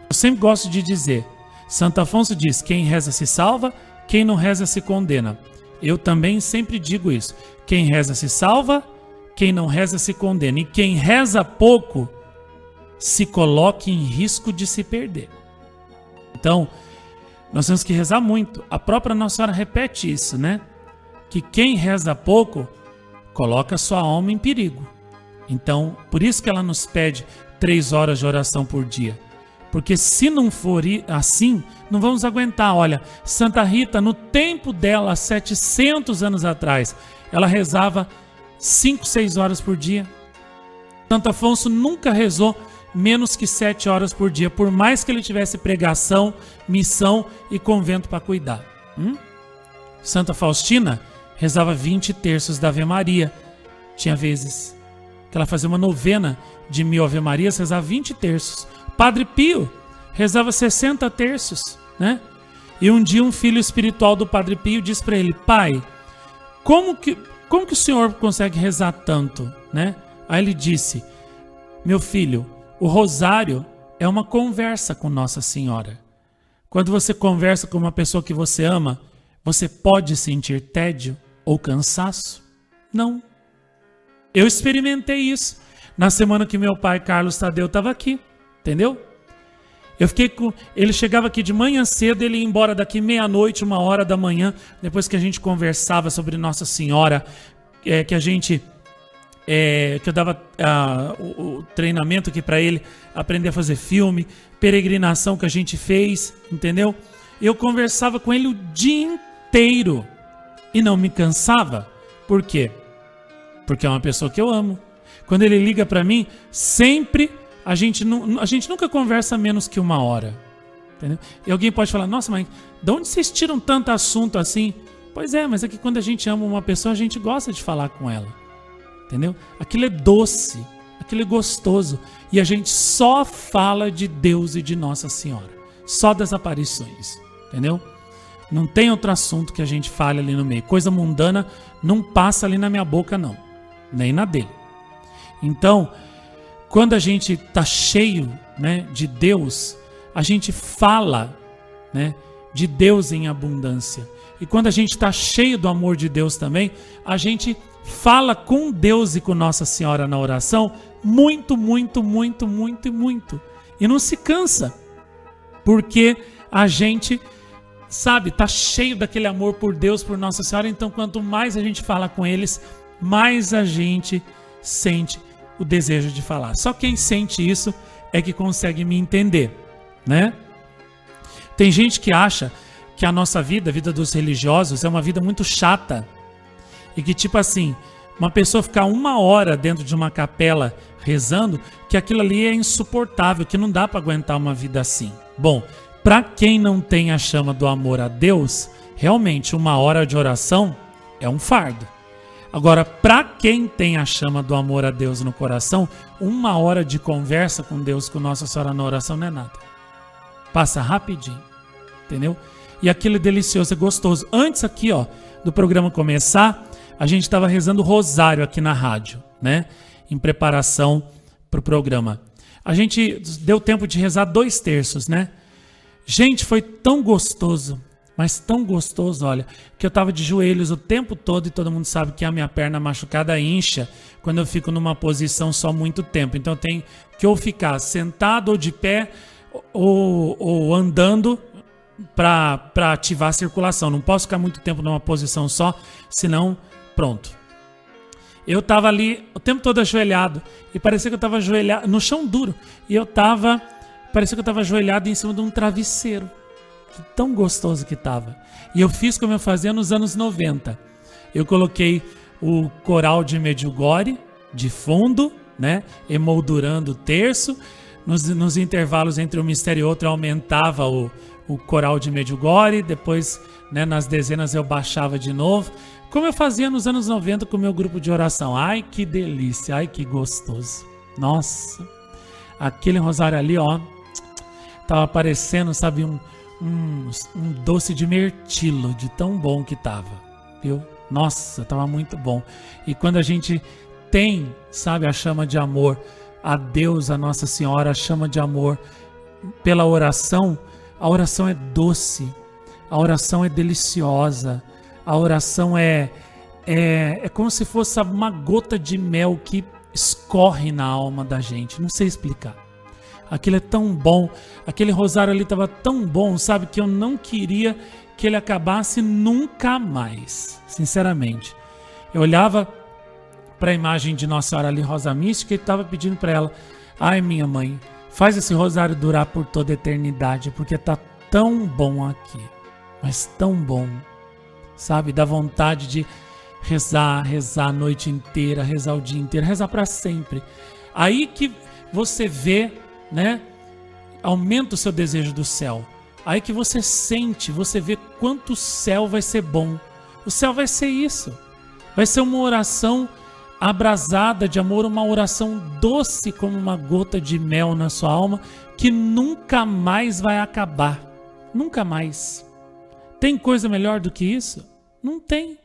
Eu sempre gosto de dizer, Santo Afonso diz, quem reza se salva, quem não reza se condena. Eu também sempre digo isso. Quem reza se salva, quem não reza se condena. E quem reza pouco, se coloca em risco de se perder. Então, nós temos que rezar muito. A própria Nossa Senhora repete isso, né? Que quem reza pouco, coloca sua alma em perigo. Então, por isso que ela nos pede 3 horas de oração por dia. Porque se não for assim, não vamos aguentar. Olha, Santa Rita, no tempo dela, 700 anos atrás, ela rezava 5, 6 horas por dia. Santo Afonso nunca rezou menos que 7 horas por dia, por mais que ele tivesse pregação, missão e convento para cuidar. Santa Faustina rezava 20 terços da Ave Maria. Tinha vezes que ela fazia uma novena de 1000 Ave Marias, rezava 20 terços. Padre Pio rezava 60 terços, né? E um dia um filho espiritual do Padre Pio disse para ele, pai, como que o senhor consegue rezar tanto, né? Aí ele disse, meu filho, o rosário é uma conversa com Nossa Senhora. Quando você conversa com uma pessoa que você ama, você pode sentir tédio ou cansaço? Não. Eu experimentei isso na semana que meu pai, Carlos Tadeu, estava aqui. Entendeu? Eu fiquei com... Ele chegava aqui de manhã cedo, ele ia embora daqui meia-noite, 1h da manhã, depois que a gente conversava sobre Nossa Senhora, que eu dava o treinamento aqui para ele, aprender a fazer filme, peregrinação que a gente fez, entendeu? Eu conversava com ele o dia inteiro e não me cansava. Por quê? Porque é uma pessoa que eu amo. Quando ele liga para mim, sempre a gente nunca conversa menos que 1 hora. Entendeu? E alguém pode falar, nossa, mas de onde vocês tiram tanto assunto assim? Pois é, mas é que quando a gente ama uma pessoa, a gente gosta de falar com ela. Entendeu? Aquilo é doce, aquilo é gostoso. E a gente só fala de Deus e de Nossa Senhora. Só das aparições. Entendeu? Não tem outro assunto que a gente fale ali no meio. Coisa mundana não passa ali na minha boca, não. Nem na dele. Então, quando a gente está cheio, né, de Deus, a gente fala, né, de Deus em abundância. E quando a gente está cheio do amor de Deus também, a gente fala com Deus e com Nossa Senhora na oração muito, muito, muito, muito e muito. E não se cansa. Porque a gente, sabe, está cheio daquele amor por Deus, por Nossa Senhora. Então, quanto mais a gente fala com eles, mais a gente sente o desejo de falar. Só quem sente isso é que consegue me entender, né? Tem gente que acha que a nossa vida, a vida dos religiosos, é uma vida muito chata. E que, tipo assim, uma pessoa ficar 1 hora dentro de uma capela rezando, que aquilo ali é insuportável, que não dá para aguentar uma vida assim. Bom, para quem não tem a chama do amor a Deus, realmente 1 hora de oração é um fardo. Agora, para quem tem a chama do amor a Deus no coração, 1 hora de conversa com Deus, com Nossa Senhora na oração não é nada. Passa rapidinho, entendeu? E aquilo é delicioso, é gostoso. Antes aqui, ó, do programa começar, a gente estava rezando o rosário aqui na rádio, né? Em preparação para o programa. A gente deu tempo de rezar 2 terços, né? Gente, foi tão gostoso, mas tão gostoso, olha, que eu estava de joelhos o tempo todo e todo mundo sabe que a minha perna machucada incha quando eu fico numa posição só muito tempo. Então eu tenho que ou ficar sentado ou de pé ou andando para ativar a circulação. Não posso ficar muito tempo numa posição só, senão pronto. Eu estava ali o tempo todo ajoelhado e parecia que eu estava ajoelhado no chão duro. E parecia que eu estava ajoelhado em cima de um travesseiro. De tão gostoso que estava. E eu fiz como eu fazia nos anos 90. Eu coloquei o coral de Medjugorje de fundo, né? Emoldurando o terço. Nos intervalos entre um mistério e outro eu aumentava o coral de Medjugorje. Depois, né, nas dezenas eu baixava de novo. Como eu fazia nos anos 90 com o meu grupo de oração. Ai, que delícia, ai, que gostoso. Nossa, aquele rosário ali, ó, tava parecendo, sabe, um doce de mirtilo, de tão bom que tava, viu? Nossa, tava muito bom. E quando a gente tem, sabe, a chama de amor a Deus, a Nossa Senhora, a chama de amor pela oração, a oração é doce, a oração é deliciosa, a oração é como se fosse, sabe, uma gota de mel que escorre na alma da gente. Não sei explicar. Aquilo é tão bom. Aquele rosário ali estava tão bom, sabe, que eu não queria que ele acabasse nunca mais. Sinceramente. Eu olhava para a imagem de Nossa Senhora ali, Rosa Mística, e estava pedindo para ela: ai, minha mãe, faz esse rosário durar por toda a eternidade, porque tá tão bom aqui. Mas tão bom. Sabe, dá vontade de rezar a noite inteira, rezar o dia inteiro, rezar para sempre. Aí que você vê, né, aumenta o seu desejo do céu. Aí que você sente, você vê quanto o céu vai ser bom. O céu vai ser isso. Vai ser uma oração abrasada de amor, uma oração doce como uma gota de mel na sua alma, que nunca mais vai acabar. Nunca mais. Tem coisa melhor do que isso? Não tem.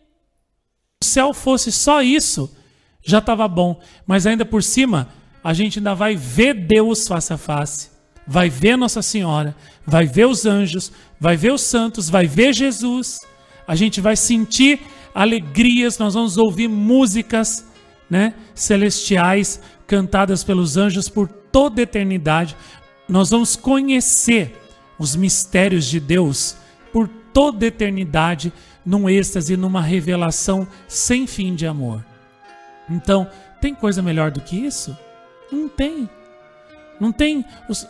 Se o céu fosse só isso, já estava bom. Mas ainda por cima, a gente ainda vai ver Deus face a face. Vai ver Nossa Senhora, vai ver os anjos, vai ver os santos, vai ver Jesus. A gente vai sentir alegrias, nós vamos ouvir músicas, né, celestiais cantadas pelos anjos por toda a eternidade. Nós vamos conhecer os mistérios de Deus por toda a eternidade, num êxtase, numa revelação sem fim de amor. Então, tem coisa melhor do que isso? Não tem.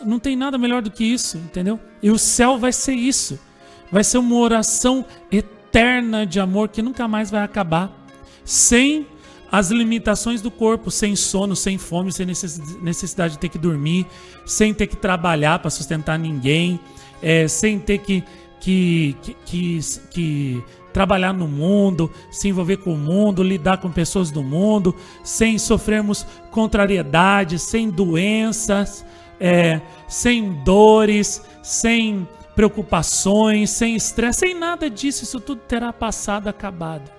Não tem nada melhor do que isso, entendeu? E o céu vai ser isso. Vai ser uma oração eterna de amor que nunca mais vai acabar. Sem as limitações do corpo, sem sono, sem fome, sem necessidade de ter que dormir, sem ter que trabalhar para sustentar ninguém, sem ter que trabalhar no mundo, se envolver com o mundo, lidar com pessoas do mundo, sem sofrermos contrariedades, sem doenças, sem dores, sem preocupações, sem estresse, sem nada disso. Isso tudo terá passado, acabado.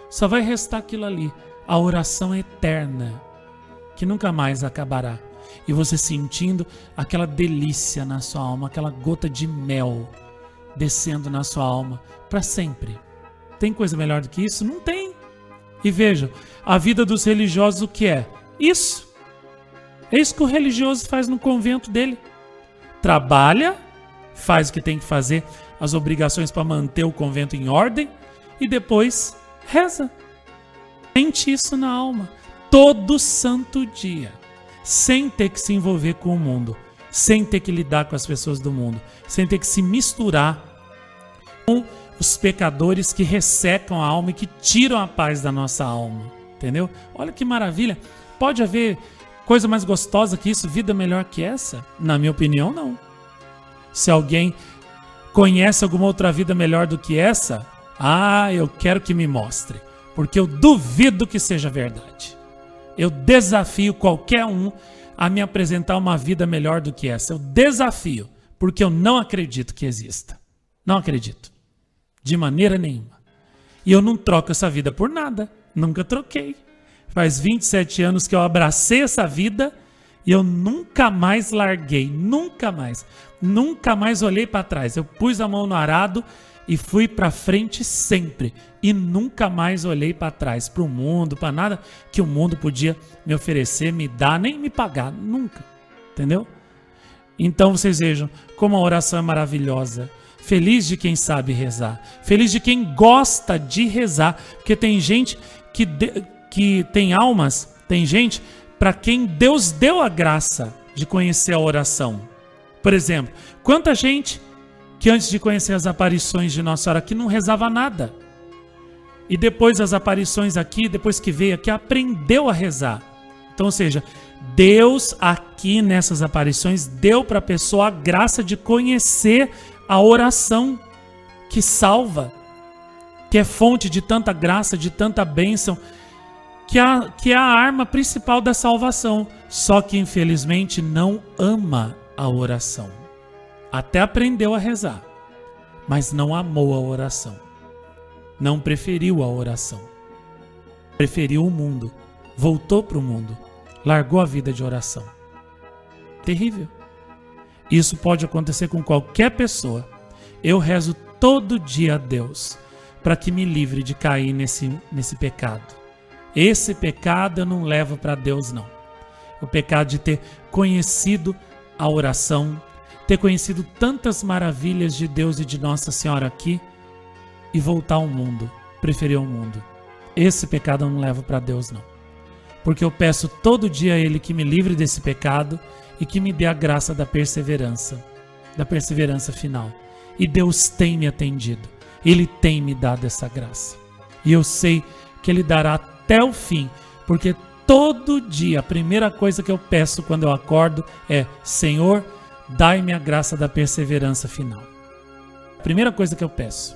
Só vai restar aquilo ali, a oração eterna, que nunca mais acabará. E você sentindo aquela delícia na sua alma, aquela gota de mel descendo na sua alma para sempre. Tem coisa melhor do que isso? Não tem. E veja, a vida dos religiosos o que é? Isso. É isso que o religioso faz no convento dele. Trabalha, faz o que tem que fazer, as obrigações para manter o convento em ordem, e depois reza. Sente isso na alma, todo santo dia, sem ter que se envolver com o mundo, sem ter que lidar com as pessoas do mundo, sem ter que se misturar com os pecadores que ressecam a alma e que tiram a paz da nossa alma, entendeu? Olha que maravilha. Pode haver coisa mais gostosa que isso, vida melhor que essa? Na minha opinião, não. Se alguém conhece alguma outra vida melhor do que essa, eu quero que me mostre, porque eu duvido que seja verdade. Eu desafio qualquer um a me apresentar uma vida melhor do que essa. Eu desafio, porque eu não acredito que exista. Não acredito. De maneira nenhuma. E eu não troco essa vida por nada. Nunca troquei. Faz 27 anos que eu abracei essa vida e eu nunca mais larguei. Nunca mais. Nunca mais olhei para trás. Eu pus a mão no arado e fui para frente sempre. E nunca mais olhei para trás, para o mundo, para nada que o mundo podia me oferecer, me dar, nem me pagar. Nunca. Entendeu? Então vocês vejam como a oração é maravilhosa. Feliz de quem sabe rezar. Feliz de quem gosta de rezar. Porque tem gente que tem almas, tem gente para quem Deus deu a graça de conhecer a oração. Por exemplo, quanta gente que antes de conhecer as aparições de Nossa Senhora aqui não rezava nada. E depois das aparições aqui, depois que veio aqui, aprendeu a rezar. Então, ou seja, Deus aqui nessas aparições deu para a pessoa a graça de conhecer a oração que salva, que é fonte de tanta graça, de tanta bênção, que é a arma principal da salvação. Só que infelizmente não ama a oração. Até aprendeu a rezar, mas não amou a oração. Não preferiu a oração. Preferiu o mundo. Voltou para o mundo. Largou a vida de oração. Terrível. Isso pode acontecer com qualquer pessoa. Eu rezo todo dia a Deus para que me livre de cair nesse pecado. Esse pecado eu não levo para Deus, não. O pecado de ter conhecido a oração, ter conhecido tantas maravilhas de Deus e de Nossa Senhora aqui e voltar ao mundo, preferir o mundo. Esse pecado eu não levo para Deus, não. Porque eu peço todo dia a Ele que me livre desse pecado e que me dê a graça da perseverança final. E Deus tem me atendido. Ele tem me dado essa graça. E eu sei que Ele dará até o fim, porque todo dia a primeira coisa que eu peço quando eu acordo é: Senhor, dai-me a graça da perseverança final. A primeira coisa que eu peço.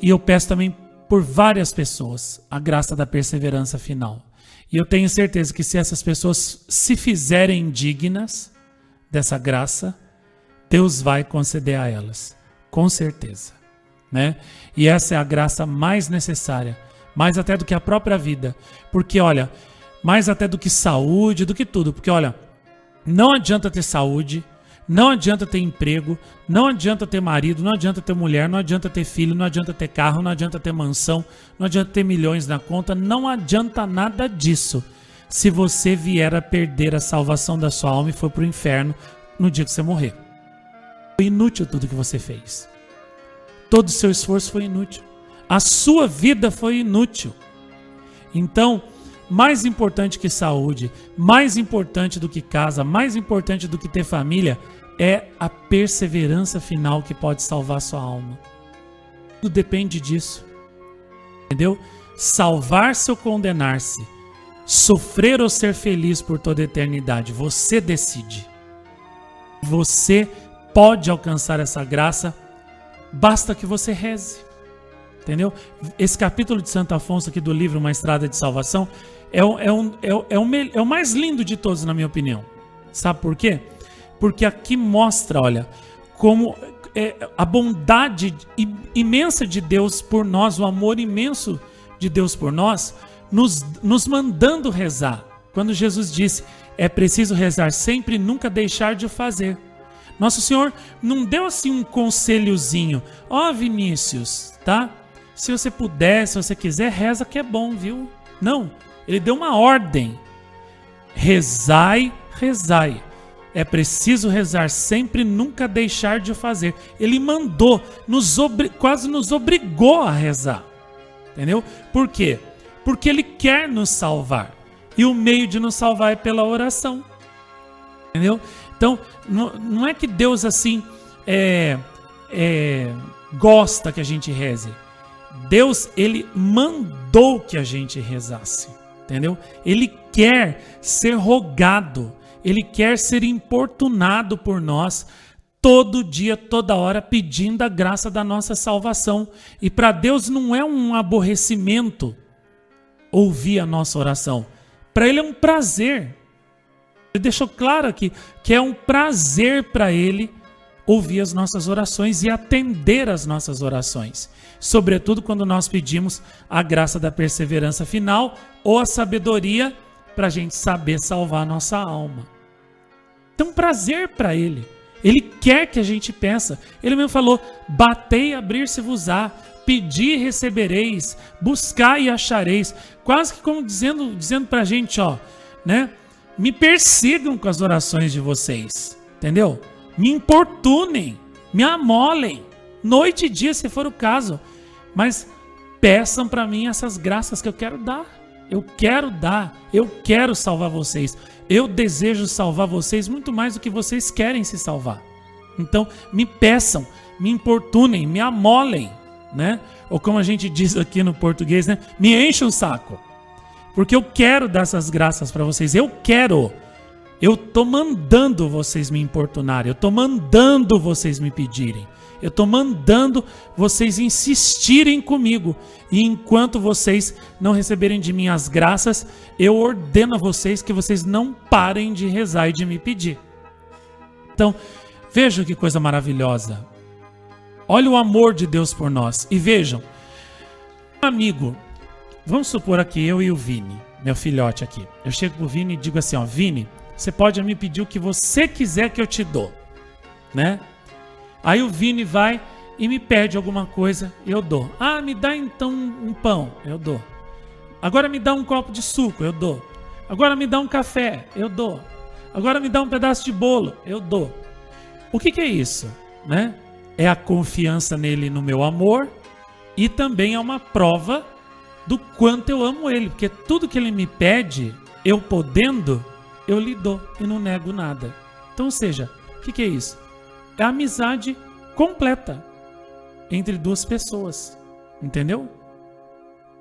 E eu peço também por várias pessoas a graça da perseverança final. E eu tenho certeza que se essas pessoas se fizerem dignas dessa graça, Deus vai conceder a elas, com certeza, né? E essa é a graça mais necessária, mais até do que a própria vida, porque olha, mais até do que saúde, do que tudo, porque olha, não adianta ter saúde, não adianta ter emprego, não adianta ter marido, não adianta ter mulher, não adianta ter filho, não adianta ter carro, não adianta ter mansão, não adianta ter milhões na conta, não adianta nada disso se você vier a perder a salvação da sua alma e for para o inferno no dia que você morrer. Foi inútil tudo que você fez. Todo o seu esforço foi inútil. A sua vida foi inútil. Então, mais importante que saúde, mais importante do que casa, mais importante do que ter família, é a perseverança final que pode salvar sua alma. Tudo depende disso. Entendeu? salvar-se ou condenar-se, sofrer ou ser feliz por toda a eternidade, você decide. Você pode alcançar essa graça, basta que você reze. Entendeu? Esse capítulo de Santo Afonso aqui do livro Uma Estrada de Salvação é o mais lindo de todos, na minha opinião. Sabe por quê? Porque aqui mostra, olha, como a bondade imensa de Deus por nós, o amor imenso de Deus por nós, nos mandando rezar. Quando Jesus disse, é preciso rezar sempre e nunca deixar de o fazer. Nosso Senhor não deu assim um conselhozinho. Ó, Vinícius, tá? Se você puder, se você quiser, reza que é bom, viu? Não, ele deu uma ordem. Rezai, rezai. É preciso rezar sempre e nunca deixar de o fazer. Ele mandou, quase nos obrigou a rezar. Entendeu? Por quê? Porque ele quer nos salvar. E o meio de nos salvar é pela oração. Entendeu? Então, não é que Deus assim gosta que a gente reze. Deus, ele mandou que a gente rezasse. Entendeu? Ele quer ser rogado. Ele quer ser importunado por nós todo dia, toda hora, pedindo a graça da nossa salvação. E para Deus não é um aborrecimento ouvir a nossa oração. Para ele é um prazer. Ele deixou claro aqui que é um prazer para ele ouvir as nossas orações e atender as nossas orações. Sobretudo quando nós pedimos a graça da perseverança final ou a sabedoria para a gente saber salvar a nossa alma. Então, prazer para ele. Ele quer que a gente peça. Ele mesmo falou, batei e abrir-se-vos-á, pedi e recebereis, buscai e achareis. Quase que como dizendo para a gente, ó, né? Me persigam com as orações de vocês, entendeu? Me importunem, me amolem, noite e dia se for o caso. Mas peçam para mim essas graças que eu quero dar. Eu quero dar, eu quero salvar vocês. Eu desejo salvar vocês muito mais do que vocês querem se salvar. Então, me peçam, me importunem, me amolem, né? Ou como a gente diz aqui no português, né? Me enche o saco. Porque eu quero dar essas graças para vocês. Eu quero. Eu tô mandando vocês me importunarem. Eu tô mandando vocês me pedirem. Eu tô mandando vocês insistirem comigo. E enquanto vocês não receberem de mim as graças, eu ordeno a vocês que vocês não parem de rezar e de me pedir. Então, vejam que coisa maravilhosa. Olha o amor de Deus por nós. E vejam, amigo, vamos supor aqui eu e o Vini, meu filhote aqui. Eu chego pro Vini e digo assim, ó, Vini, você pode me pedir o que você quiser que eu te dou, né? Aí o Vini vai e me pede alguma coisa, eu dou. Ah, me dá então um pão, eu dou. Agora me dá um copo de suco, eu dou. Agora me dá um café, eu dou. Agora me dá um pedaço de bolo, eu dou. O que é isso, né? É a confiança nele, no meu amor, e também é uma prova do quanto eu amo ele, porque tudo que ele me pede, eu podendo, eu lhe dou e não nego nada. Então, ou seja, o que é isso? É a amizade completa entre duas pessoas, entendeu?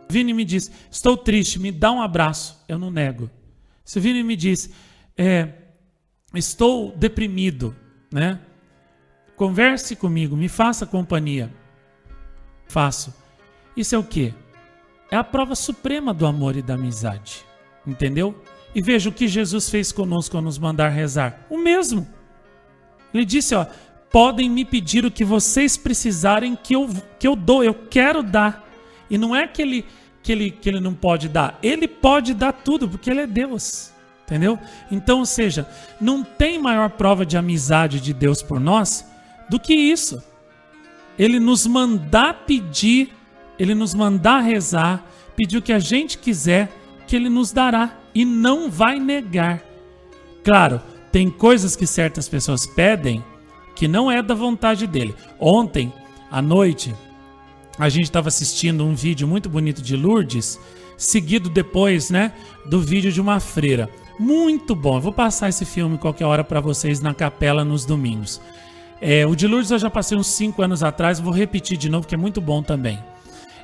Vini me diz, estou triste, me dá um abraço, eu não nego. Se o Vini me diz, estou deprimido, né? Converse comigo, me faça companhia. Faço. Isso é o quê? É a prova suprema do amor e da amizade, entendeu? E veja o que Jesus fez conosco ao nos mandar rezar. O mesmo. Ele disse, ó, podem me pedir o que vocês precisarem que eu dou, eu quero dar. E não é que ele não pode dar, ele pode dar tudo, porque ele é Deus, entendeu? Então, ou seja, não tem maior prova de amizade de Deus por nós do que isso. Ele nos mandar pedir, ele nos mandar rezar, pedir o que a gente quiser, que ele nos dará e não vai negar. Claro, tem coisas que certas pessoas pedem que não é da vontade dele. Ontem, à noite, a gente estava assistindo um vídeo muito bonito de Lourdes, seguido depois, né, do vídeo de uma freira. Muito bom. Eu vou passar esse filme qualquer hora para vocês na capela nos domingos. O de Lourdes eu já passei uns 5 anos atrás, vou repetir de novo, que é muito bom também.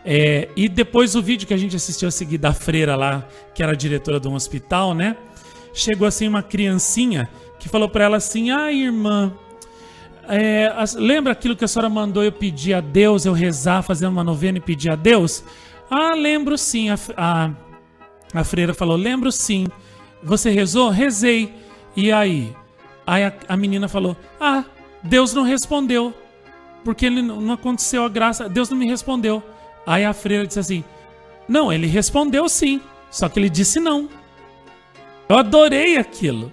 E depois o vídeo que a gente assistiu a seguir da freira lá, que era a diretora de um hospital, né? Chegou assim uma criancinha que falou para ela assim: ah, irmã, lembra aquilo que a senhora mandou eu pedir a Deus, eu rezar, fazer uma novena e pedir a Deus? Ah, lembro sim. A freira falou: lembro sim. Você rezou? Rezei. E aí? Aí a menina falou: ah, Deus não respondeu, porque ele não aconteceu a graça, Deus não me respondeu. Aí a freira disse assim: não, ele respondeu sim, só que ele disse não. Eu adorei aquilo,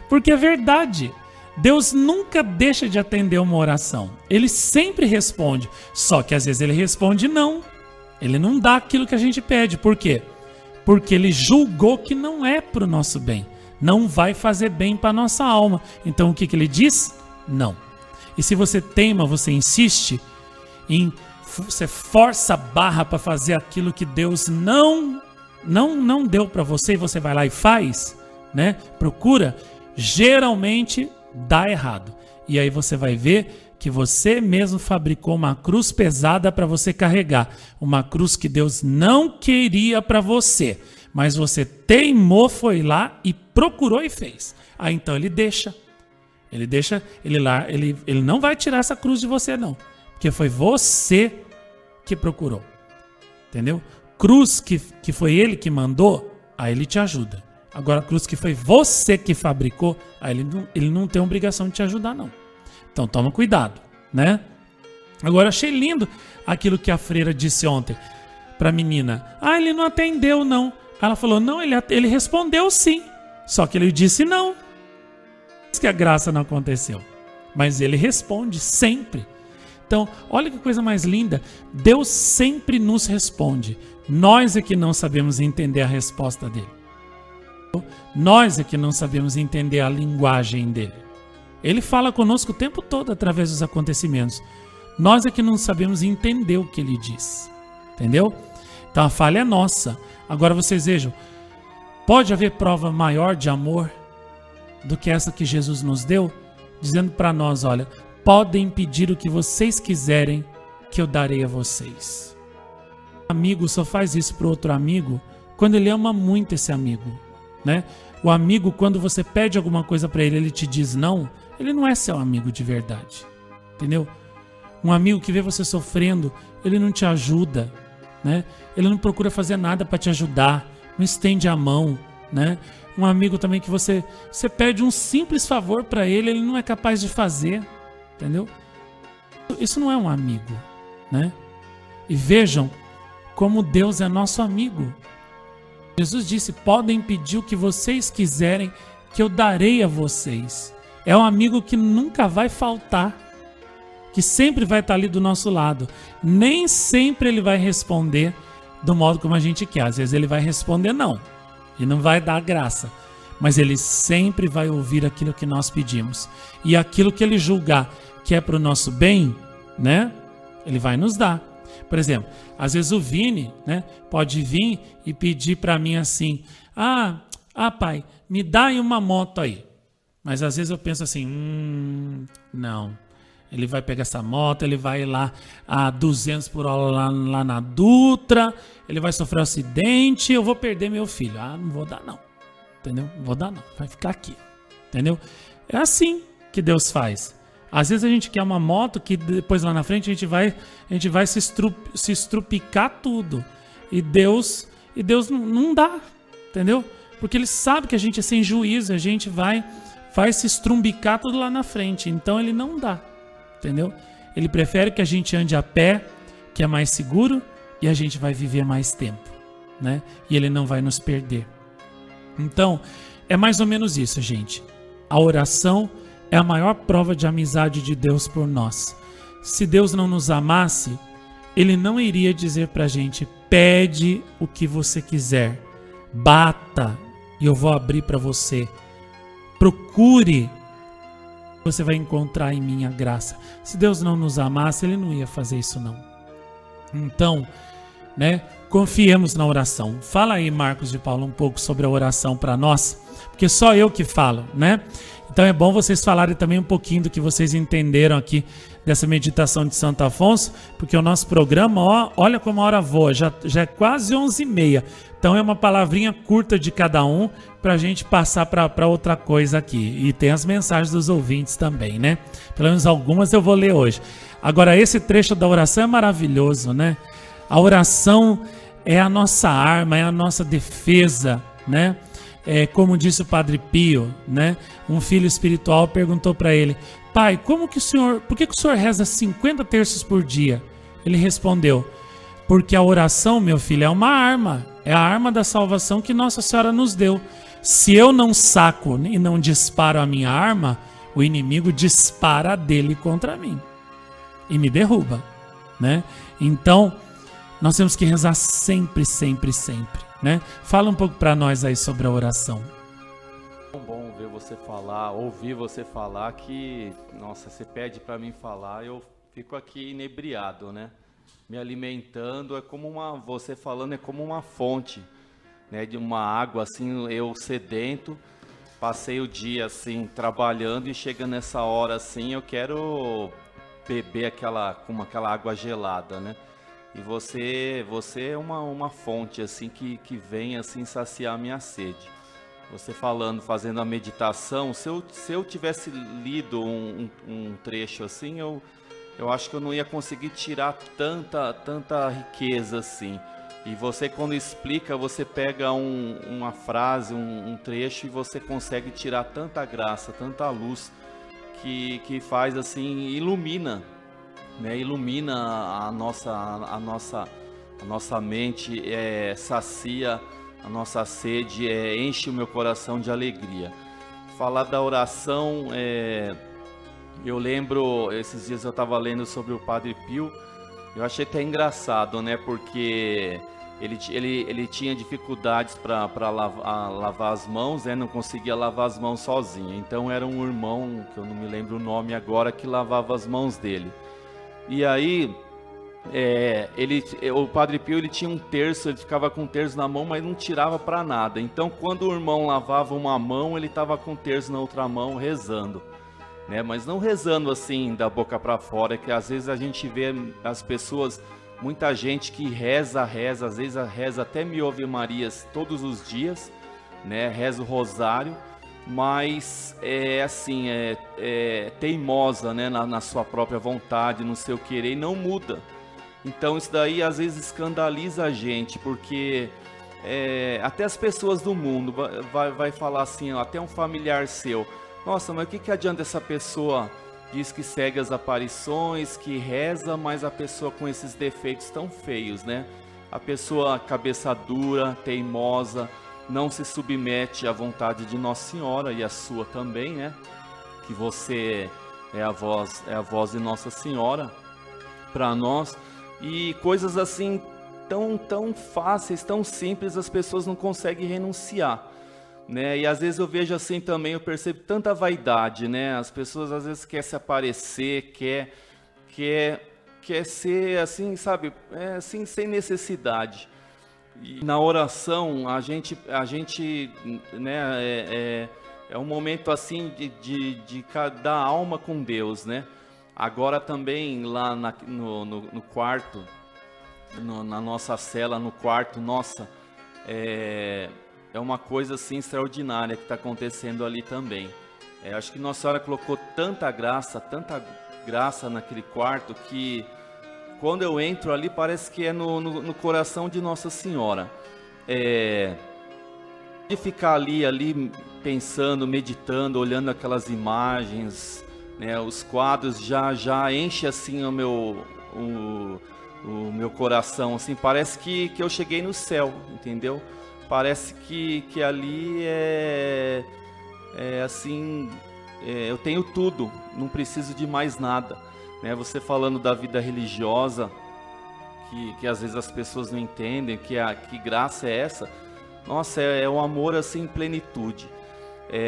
porque é verdade. Deus nunca deixa de atender uma oração. Ele sempre responde, só que às vezes ele responde não. Ele não dá aquilo que a gente pede. Por quê? Porque ele julgou que não é para o nosso bem. Não vai fazer bem para a nossa alma. Então o que ele diz? Não. E se você teima, você insiste, você força a barra para fazer aquilo que Deus não deu para você, e você vai lá e faz, né? Procura, geralmente dá errado. E aí você vai ver que você mesmo fabricou uma cruz pesada para você carregar. Uma cruz que Deus não queria para você. Mas você teimou, foi lá e procurou e fez. Aí então ele deixa. Ele não vai tirar essa cruz de você não. Porque foi você que procurou. Entendeu? Cruz que foi ele que mandou, aí ele te ajuda. Agora a cruz que foi você que fabricou, aí ele não tem obrigação de te ajudar não. Então toma cuidado, né? Agora achei lindo aquilo que a freira disse ontem para a menina. Ah, ele não atendeu não. Ela falou, não, ele respondeu sim, só que ele disse não. Diz que a graça não aconteceu, mas ele responde sempre. Então, olha que coisa mais linda, Deus sempre nos responde. Nós é que não sabemos entender a resposta dele. Nós é que não sabemos entender a linguagem dele. Ele fala conosco o tempo todo através dos acontecimentos. Nós é que não sabemos entender o que ele diz. Entendeu? Então a falha é nossa. Agora vocês vejam, pode haver prova maior de amor do que essa que Jesus nos deu? Dizendo para nós, olha, podem pedir o que vocês quiserem que eu darei a vocês. O amigo só faz isso para o outro amigo quando ele ama muito esse amigo, né? O amigo, quando você pede alguma coisa para ele, ele te diz não, ele não é seu amigo de verdade, entendeu? Um amigo que vê você sofrendo, ele não te ajuda, né? Ele não procura fazer nada para te ajudar, não estende a mão, né? Um amigo também que você pede um simples favor para ele, ele não é capaz de fazer, entendeu? Isso não é um amigo, né? E vejam como Deus é nosso amigo. Jesus disse, podem pedir o que vocês quiserem que eu darei a vocês. É um amigo que nunca vai faltar, que sempre vai estar ali do nosso lado. Nem sempre ele vai responder do modo como a gente quer. Às vezes ele vai responder não, e não vai dar graça. Mas ele sempre vai ouvir aquilo que nós pedimos. E aquilo que ele julgar que é para o nosso bem, né? Ele vai nos dar. Por exemplo, às vezes o Vini, né, pode vir e pedir para mim assim, pai, me dá aí uma moto aí. Mas às vezes eu penso assim, não. Ele vai pegar essa moto, ele vai lá a 200 por hora lá na Dutra, ele vai sofrer um acidente, eu vou perder meu filho. Não vou dar não, entendeu? Não vou dar não, vai ficar aqui, entendeu? É assim que Deus faz. Às vezes a gente quer uma moto que depois lá na frente a gente vai se estrupicar tudo. E Deus não dá, entendeu? Porque Ele sabe que a gente é sem juízo, a gente vai se estrumbicar tudo lá na frente. Então Ele não dá, entendeu? Ele prefere que a gente ande a pé, que é mais seguro, e a gente vai viver mais tempo, né? E Ele não vai nos perder. Então, é mais ou menos isso, gente. A oração é a maior prova de amizade de Deus por nós. Se Deus não nos amasse, Ele não iria dizer pra gente, pede o que você quiser, bata e eu vou abrir para você, procure, você vai encontrar em mim a graça. Se Deus não nos amasse, Ele não ia fazer isso não. Então, né, confiemos na oração. Fala aí, Marcos de Paulo, um pouco sobre a oração para nós, porque só eu que falo, né? Então é bom vocês falarem também um pouquinho do que vocês entenderam aqui dessa meditação de Santo Afonso, porque o nosso programa, ó, olha como a hora voa, já é quase 11h30. Então é uma palavrinha curta de cada um para a gente passar para outra coisa aqui. E tem as mensagens dos ouvintes também, né? Pelo menos algumas eu vou ler hoje. Agora, esse trecho da oração é maravilhoso, né? A oração é a nossa arma, é a nossa defesa, né? Como disse o Padre Pio, né? Um filho espiritual perguntou para ele: pai, por que o senhor reza 50 terços por dia? Ele respondeu: porque a oração, meu filho, é uma arma. É a arma da salvação que Nossa Senhora nos deu. Se eu não saco e não disparo a minha arma, o inimigo dispara dele contra mim e me derruba, né? Então, nós temos que rezar sempre, sempre, sempre, né? Fala um pouco para nós aí sobre a oração. É bom ver você falar, ouvir você falar que, nossa, você pede para mim falar, eu fico aqui inebriado, né? Me alimentando, você falando é como uma fonte, né? De uma água, assim, eu sedento, passei o dia, assim, trabalhando e chega nessa hora, assim, eu quero beber aquela água gelada, né? E você é uma fonte, assim, que vem, assim, saciar a minha sede. Você fazendo a meditação, se eu tivesse lido um trecho assim, eu acho que eu não ia conseguir tirar tanta riqueza assim. E você, quando explica, você pega uma frase, um trecho, e você consegue tirar tanta graça, tanta luz, que faz assim, ilumina, né? Ilumina a nossa mente, sacia a nossa sede, enche o meu coração de alegria. Falar da oração, eu lembro, esses dias eu estava lendo sobre o Padre Pio, eu achei até engraçado, né? Porque ele tinha dificuldades para lavar as mãos, né? Não conseguia lavar as mãos sozinho. Então era um irmão, que eu não me lembro o nome agora, que lavava as mãos dele. E aí, o Padre Pio, ele tinha um terço, ele ficava com um terço na mão, mas não tirava para nada. Então quando o irmão lavava uma mão, ele estava com um terço na outra mão, rezando. Né? Mas não rezando assim da boca para fora, que às vezes a gente vê as pessoas, muita gente que reza, às vezes reza até 1000 Ave Marias todos os dias, né? Reza o rosário, mas teimosa, né? na sua própria vontade, no seu querer, e não muda. Então isso daí às vezes escandaliza a gente, porque até as pessoas do mundo vai falar assim, ó, até um familiar seu: nossa, mas o que adianta essa pessoa diz que segue as aparições, que reza, mas a pessoa com esses defeitos tão feios, né? A pessoa cabeça dura, teimosa, não se submete à vontade de Nossa Senhora e a sua também, né? Que você é a voz de Nossa Senhora para nós. E coisas assim tão fáceis, tão simples, as pessoas não conseguem renunciar. Né? E às vezes eu vejo assim também, eu percebo tanta vaidade, né? As pessoas às vezes querem se aparecer, quer ser assim, sabe? Assim, sem necessidade. E na oração a gente né? É um momento assim de dar alma com Deus, né? Agora também lá no quarto, na nossa cela, no quarto, nossa, é uma coisa assim extraordinária que está acontecendo ali também. Acho que Nossa Senhora colocou tanta graça naquele quarto, que quando eu entro ali parece que é no coração de Nossa Senhora. De ficar ali pensando, meditando, olhando aquelas imagens, né, os quadros já enche assim o meu coração, assim, parece que eu cheguei no céu, entendeu? Parece que ali assim, eu tenho tudo, não preciso de mais nada, né? Você falando da vida religiosa, que às vezes as pessoas não entendem, que graça é essa? Nossa, é um amor assim em plenitude.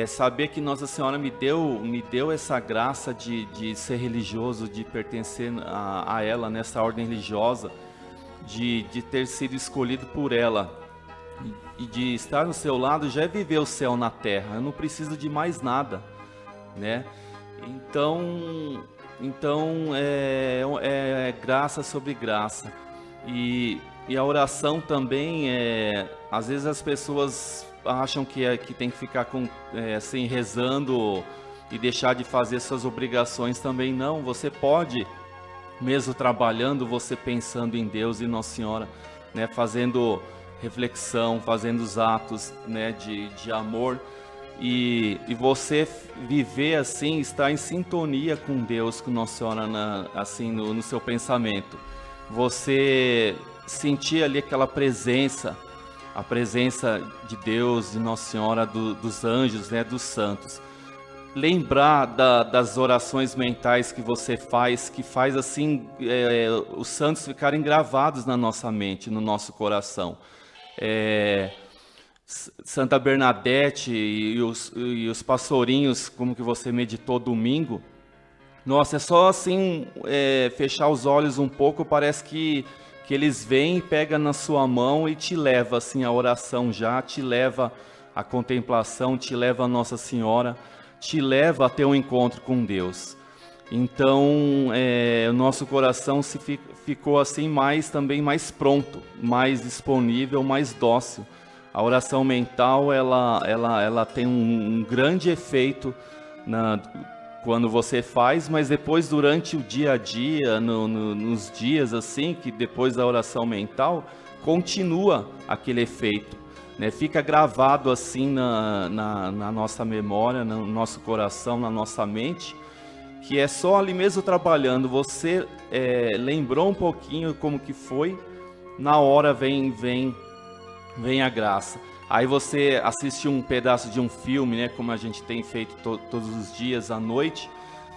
Saber que Nossa Senhora me deu essa graça de ser religioso, de pertencer a ela nessa ordem religiosa, de ter sido escolhido por ela, e de estar no seu lado, já é viver o céu na terra. Eu não preciso de mais nada, né? Então é graça sobre graça. E a oração também, às vezes as pessoas acham que tem que ficar assim, rezando e deixar de fazer suas obrigações. Também não. Você pode, mesmo trabalhando, você pensando em Deus e Nossa Senhora, né, fazendo reflexão, fazendo os atos, né, de amor, e você viver assim, estar em sintonia com Deus, com Nossa Senhora, assim, no seu pensamento. Você sentir ali aquela presença, a presença de Deus, de Nossa Senhora, dos anjos, né, dos santos. Lembrar das orações mentais que você faz, que faz assim os santos ficarem gravados na nossa mente, no nosso coração. Santa Bernadette e os pastorinhos, como que você meditou domingo. Nossa, é só assim fechar os olhos um pouco, parece que eles vêm e pegam na sua mão e te leva assim a oração já, te leva a contemplação, te leva a Nossa Senhora, te leva a ter um encontro com Deus. Então, o nosso coração ficou assim também mais pronto, mais disponível, mais dócil. A oração mental, ela tem um grande efeito quando você faz, mas depois, durante o dia a dia, nos dias assim, que depois da oração mental, continua aquele efeito, né? Fica gravado assim na nossa memória, no nosso coração, na nossa mente, que é só ali mesmo trabalhando, você lembrou um pouquinho como que foi, na hora vem a graça. Aí você assiste um pedaço de um filme, né, como a gente tem feito todos os dias à noite.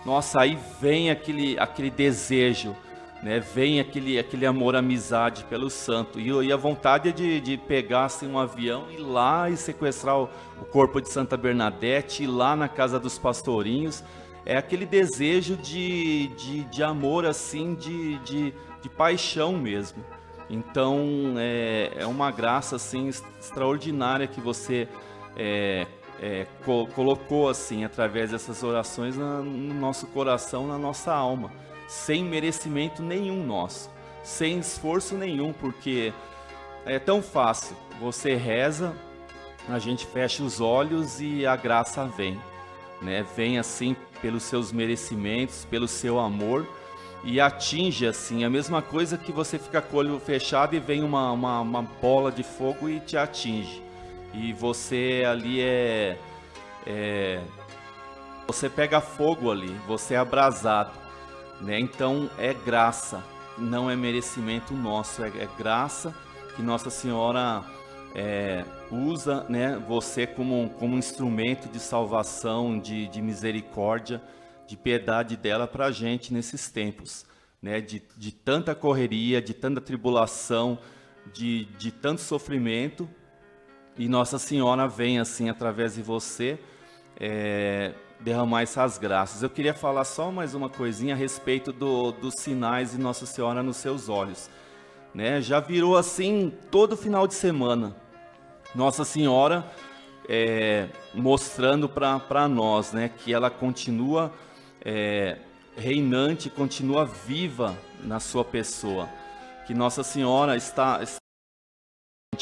Nossa, aí vem aquele desejo, né, vem aquele amor, amizade pelo santo. E a vontade é de pegar assim, um avião, ir lá e sequestrar o corpo de Santa Bernadette, ir lá na casa dos pastorinhos. É aquele desejo de amor, assim, de paixão mesmo. Então, é uma graça assim, extraordinária que você colocou assim, através dessas orações no nosso coração, na nossa alma, sem merecimento nenhum nosso, sem esforço nenhum, porque é tão fácil. Você reza, a gente fecha os olhos e a graça vem, né? Vem assim pelos seus merecimentos, pelo seu amor, e atinge assim, a mesma coisa que você fica com o olho fechado e vem uma bola de fogo e te atinge. E você ali você pega fogo ali, você é abrasado, né? Então é graça, não é merecimento nosso, é graça que Nossa Senhora usa, né, você como um instrumento de salvação, de misericórdia, de piedade dela para a gente nesses tempos, né, de tanta correria, de tanta tribulação, de tanto sofrimento, e Nossa Senhora vem assim através de você derramar essas graças. Eu queria falar só mais uma coisinha a respeito dos sinais de Nossa Senhora nos seus olhos, né? Já virou assim todo final de semana, Nossa Senhora mostrando para nós, né, que ela continua reinante, continua viva na sua pessoa, que Nossa Senhora está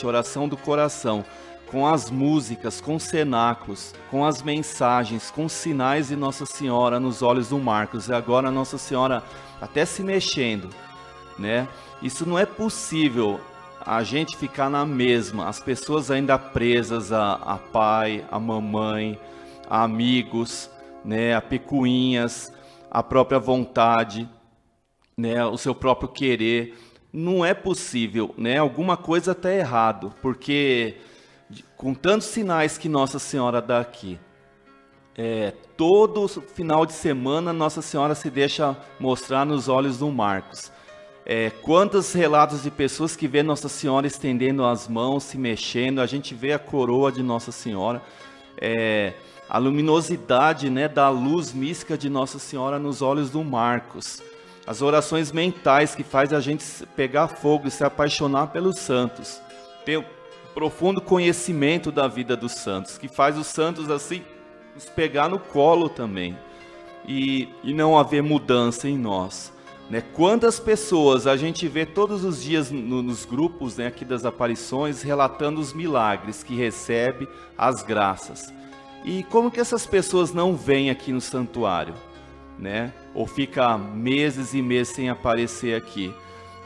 oração do coração, com as músicas, com os cenáculos, com as mensagens, com os sinais de Nossa Senhora nos olhos do Marcos, e agora Nossa Senhora até se mexendo, né? Isso não é possível, a gente ficar na mesma, as pessoas ainda presas a pai, a mamãe, a amigos, né, a picuinhas, a própria vontade, né, o seu próprio querer. Não é possível, né? Alguma coisa está errado, porque com tantos sinais que Nossa Senhora dá aqui, todo final de semana Nossa Senhora se deixa mostrar nos olhos do Marcos. Quantos relatos de pessoas que vê Nossa Senhora estendendo as mãos, se mexendo, a gente vê a coroa de Nossa Senhora, a luminosidade, né, da luz mística de Nossa Senhora nos olhos do Marcos. As orações mentais que faz a gente pegar fogo e se apaixonar pelos santos. Ter um profundo conhecimento da vida dos santos, que faz os santos assim nos pegar no colo também e não haver mudança em nós, né? Quantas pessoas a gente vê todos os dias nos grupos, né, aqui das aparições, relatando os milagres que recebe, as graças. E como que essas pessoas não vêm aqui no santuário, né? Ou fica meses e meses sem aparecer aqui,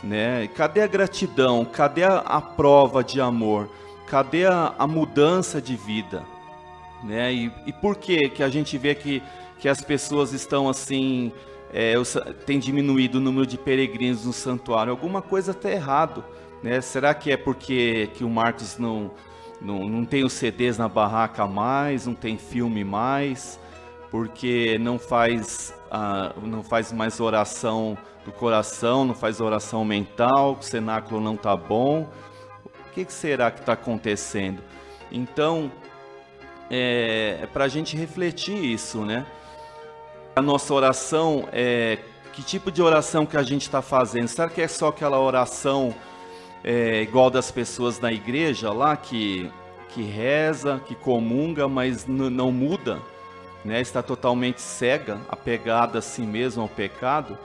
né? Cadê a gratidão? Cadê a prova de amor? Cadê a mudança de vida, né? E por que a gente vê que as pessoas estão assim, tem diminuído o número de peregrinos no santuário? Alguma coisa está errado, né? Será que é porque que o Marcos não tem os CDs na barraca mais, não tem filme mais, porque não faz mais oração do coração, não faz oração mental, o cenáculo não está bom? O que será que está acontecendo? Então, é para a gente refletir isso, né? A nossa oração, que tipo de oração que a gente está fazendo? Será que é só aquela oração igual das pessoas na igreja lá, que reza, que comunga, mas não muda, né? Está totalmente cega, apegada a si mesmo, ao pecado?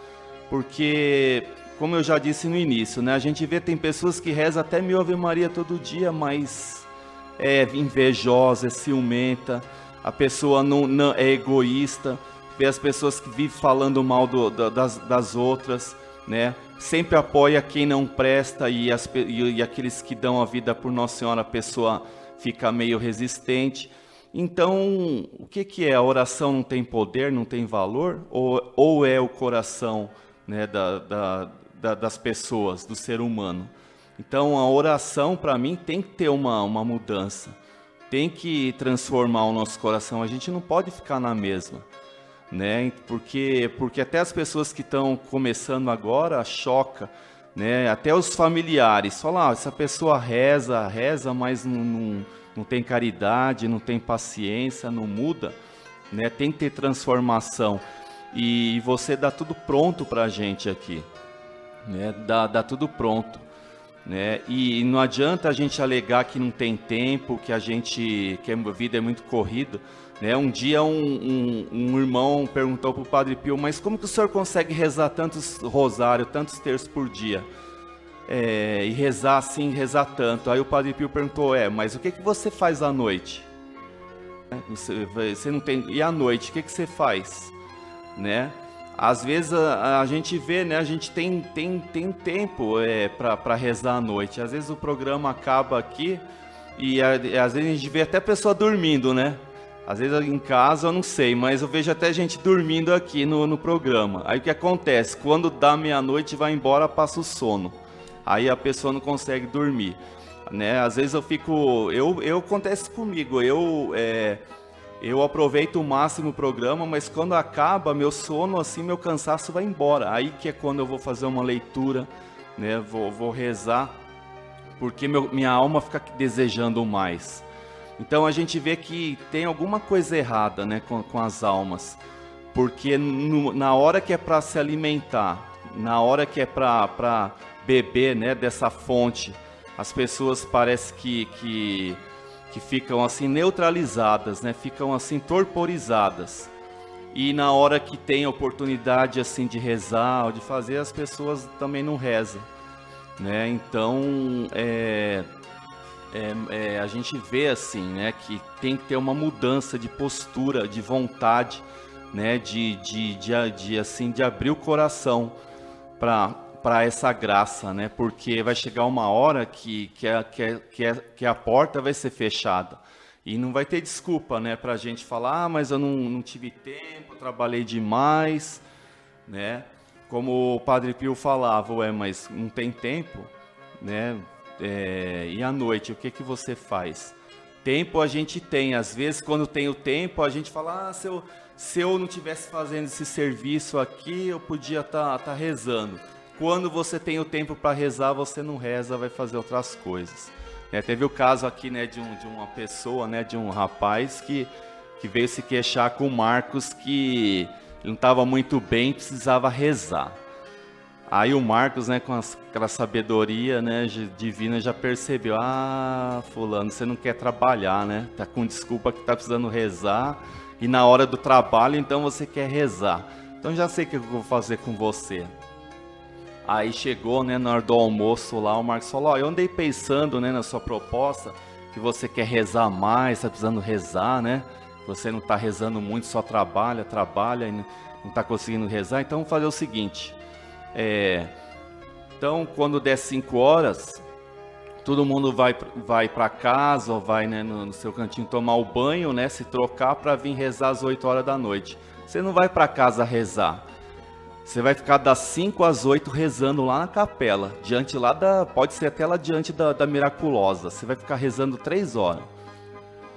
Porque, como eu já disse no início, né, a gente vê, tem pessoas que rezam até 1000 Ave Maria todo dia, mas é invejosa, é ciumenta, a pessoa não é egoísta, vê as pessoas que vivem falando mal das outras, né? Sempre apoia quem não presta e aqueles que dão a vida por Nossa Senhora, a pessoa fica meio resistente. Então, o que é? A oração não tem poder, não tem valor? Ou é o coração, né, das pessoas, do ser humano? Então, a oração, para mim, tem que ter uma mudança. Tem que transformar o nosso coração. A gente não pode ficar na mesma, né? Porque até as pessoas que estão começando agora choca, né? Até os familiares falam, essa pessoa reza, mas não tem caridade, não tem paciência, não muda, né? Tem que ter transformação. E você dá tudo pronto para a gente aqui, né? Dá tudo pronto, né? E não adianta a gente alegar que não tem tempo, que a vida é muito corrida, né? Um dia um irmão perguntou para o Padre Pio, mas como que o senhor consegue rezar tantos rosários, tantos terços por dia? E rezar assim, rezar tanto. Aí o Padre Pio perguntou, mas o que você faz à noite? Você não tem... E à noite, o que você faz? Né? Às vezes a gente vê, né? A gente tem tempo para rezar à noite. Às vezes o programa acaba aqui e às vezes a gente vê até a pessoa dormindo, né? Às vezes em casa eu não sei, mas eu vejo até gente dormindo aqui no programa. Aí o que acontece? Quando dá meia-noite, vai embora, passa o sono. Aí a pessoa não consegue dormir, né? Às vezes acontece comigo, eu aproveito o máximo o programa, mas quando acaba, meu sono, assim, meu cansaço vai embora. Aí que é quando eu vou fazer uma leitura, né? Vou rezar, porque minha alma fica desejando mais. Então a gente vê que tem alguma coisa errada, né, com as almas, porque na hora que é para se alimentar, na hora que é para beber, né, dessa fonte, as pessoas parece que ficam assim neutralizadas, né, ficam assim torporizadas. E na hora que tem a oportunidade assim de rezar ou de fazer, as pessoas também não rezam, né? Então a gente vê assim, né, que tem que ter uma mudança de postura, de vontade, né, de abrir o coração para essa graça, né? Porque vai chegar uma hora que a porta vai ser fechada e não vai ter desculpa, né, para a gente falar, mas eu não tive tempo, trabalhei demais, né? Como o Padre Pio falava, mas não tem tempo, né? E à noite, o que você faz? Tempo a gente tem, às vezes quando tem o tempo a gente fala, se eu não estivesse fazendo esse serviço aqui, eu podia tá rezando. Quando você tem o tempo para rezar, você não reza, vai fazer outras coisas. Teve o caso aqui, né, de uma pessoa, né, de um rapaz que veio se queixar com o Marcos que ele não estava muito bem, precisava rezar. Aí o Marcos, né, com aquela sabedoria, né, divina, já percebeu, fulano, você não quer trabalhar, né? Tá com desculpa que tá precisando rezar E na hora do trabalho, então você quer rezar. Então já sei o que eu vou fazer com você. Aí chegou, né, na hora do almoço lá, o Marcos falou, ó, eu andei pensando, né, na sua proposta, que você quer rezar mais, tá precisando rezar, né? Você não tá rezando muito, só trabalha e não tá conseguindo rezar. Então vamos fazer o seguinte, então quando der 5 horas, todo mundo vai para casa, ou vai, né, no seu cantinho tomar o banho, né, se trocar para vir rezar às 8 horas da noite. Você não vai para casa rezar. Você vai ficar das 5 às 8 rezando lá na capela, diante lá pode ser até lá diante da Miraculosa. Você vai ficar rezando 3 horas.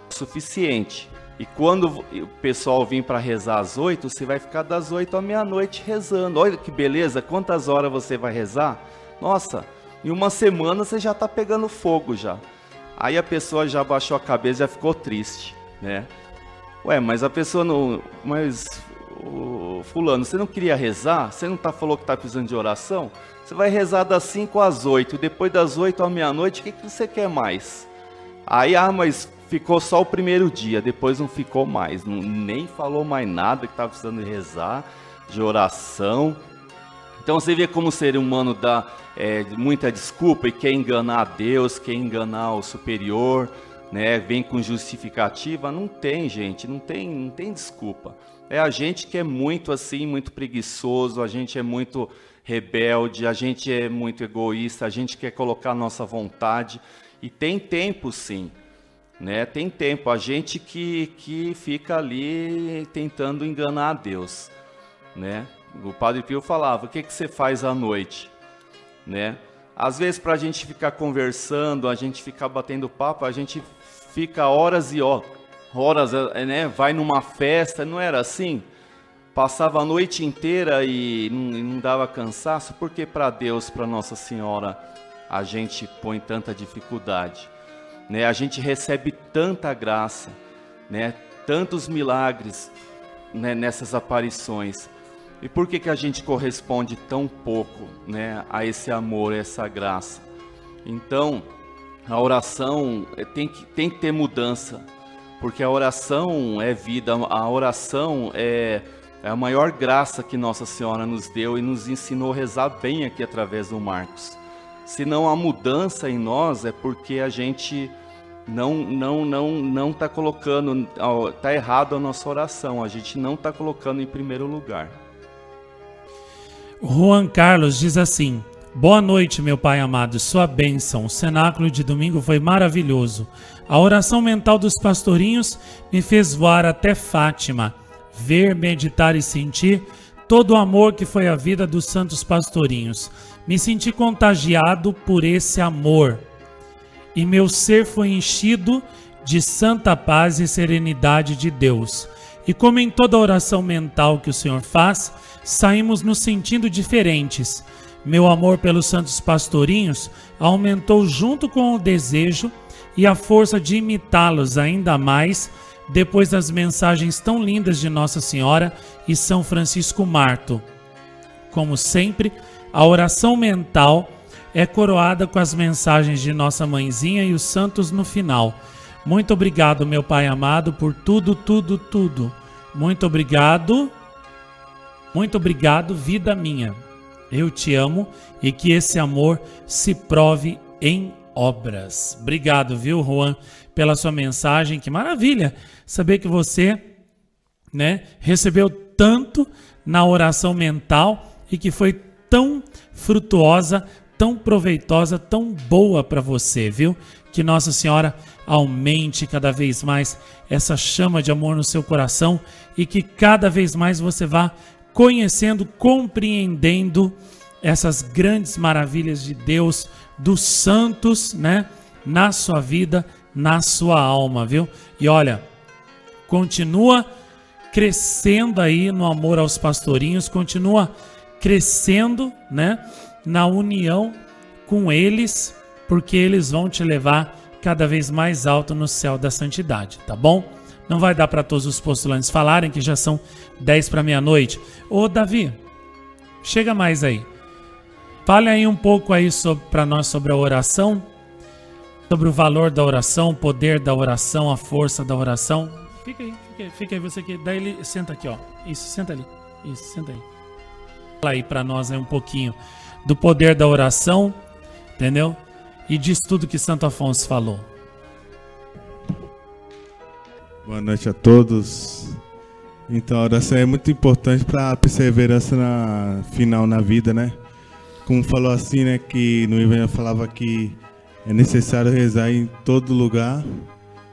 Suficiente. E quando o pessoal vir para rezar às 8, você vai ficar das 8 à meia-noite rezando. Olha que beleza, quantas horas você vai rezar? Nossa, em uma semana você já está pegando fogo já. Aí a pessoa já baixou a cabeça, já ficou triste, né? Ué, mas a pessoa não... Mas... fulano, você não queria rezar? Você não falou que está precisando de oração? Você vai rezar das 5 às 8, e depois das 8 à meia-noite, o que você quer mais? Aí, mas ficou só o primeiro dia, depois não ficou mais, nem falou mais nada que estava precisando de rezar, de oração. Então você vê como o ser humano dá muita desculpa e quer enganar a Deus, quer enganar o superior, né? Vem com justificativa. Não tem, gente, não tem desculpa. É a gente que é muito assim, muito preguiçoso, a gente é muito rebelde, a gente é muito egoísta, a gente quer colocar a nossa vontade. E tem tempo sim, né? Tem tempo, a gente que fica ali tentando enganar a Deus, né? O Padre Pio falava, o que você faz à noite, né? Às vezes para a gente ficar conversando, a gente ficar batendo papo, a gente fica horas e horas, né? Vai numa festa, não era assim? Passava a noite inteira e não dava cansaço. Porque para Deus, para Nossa Senhora, a gente põe tanta dificuldade, né? A gente recebe tanta graça, né? Tantos milagres, né? Nessas aparições. E por que a gente corresponde tão pouco, né? A esse amor, a essa graça? Então, a oração tem que ter mudança. Porque a oração é vida, a oração é a maior graça que Nossa Senhora nos deu e nos ensinou a rezar bem aqui através do Marcos. Se não há mudança em nós, é porque a gente não está colocando, está errado a nossa oração, a gente não está colocando em primeiro lugar. Juan Carlos diz assim: boa noite, meu pai amado, sua bênção, o cenáculo de domingo foi maravilhoso. A oração mental dos pastorinhos me fez voar até Fátima, ver, meditar e sentir todo o amor que foi a vida dos santos pastorinhos. Me senti contagiado por esse amor e meu ser foi enchido de santa paz e serenidade de Deus. E como em toda oração mental que o Senhor faz, saímos nos sentindo diferentes. Meu amor pelos santos pastorinhos aumentou junto com o desejo e a força de imitá-los ainda mais depois das mensagens tão lindas de Nossa Senhora e São Francisco Marto. Como sempre, a oração mental é coroada com as mensagens de Nossa Mãezinha e os santos no final. Muito obrigado, meu Pai amado, por tudo, tudo, tudo. Muito obrigado, vida minha. Eu te amo e que esse amor se prove em obras. Obrigado, viu, Juan, pela sua mensagem. Que maravilha saber que você, né, recebeu tanto na oração mental e que foi tão frutuosa, tão proveitosa, tão boa para você, viu? Que Nossa Senhora aumente cada vez mais essa chama de amor no seu coração e que cada vez mais você vá conhecendo, compreendendo essas grandes maravilhas de Deus, dos santos, né? Na sua vida, na sua alma, viu? E olha, continua crescendo aí no amor aos pastorinhos, continua crescendo, né? Na união com eles, porque eles vão te levar cada vez mais alto no céu da santidade, tá bom? Não vai dar para todos os postulantes falarem, que já são 10 para meia-noite. Ô Davi, chega mais aí. Fale aí um pouco aí para nós sobre a oração, sobre o valor da oração, o poder da oração, a força da oração. Fica aí você que daí ele senta aqui, ó. Isso, senta ali. Isso, senta aí. Fala aí pra nós um pouquinho do poder da oração, entendeu? E diz tudo que Santo Afonso falou. Boa noite a todos. Então, a oração é muito importante para a perseverança final na vida, né? Como falou assim, né, que no Evangelho falava que é necessário rezar em todo lugar.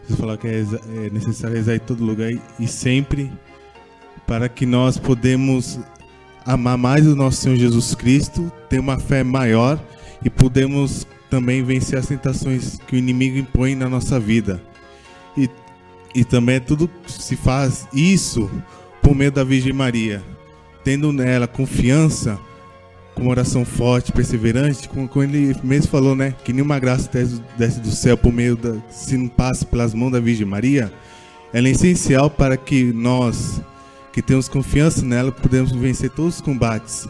Você falou que é necessário rezar em todo lugar e sempre, para que nós podemos amar mais o nosso Senhor Jesus Cristo, ter uma fé maior e podemos também vencer as tentações que o inimigo impõe na nossa vida. E também tudo se faz isso por meio da Virgem Maria, tendo nela confiança, com uma oração forte, perseverante, como ele mesmo falou, né, que nenhuma graça desce do céu por meio se não passa pelas mãos da Virgem Maria. Ela é essencial para que nós, que temos confiança nela, podemos vencer todos os combates.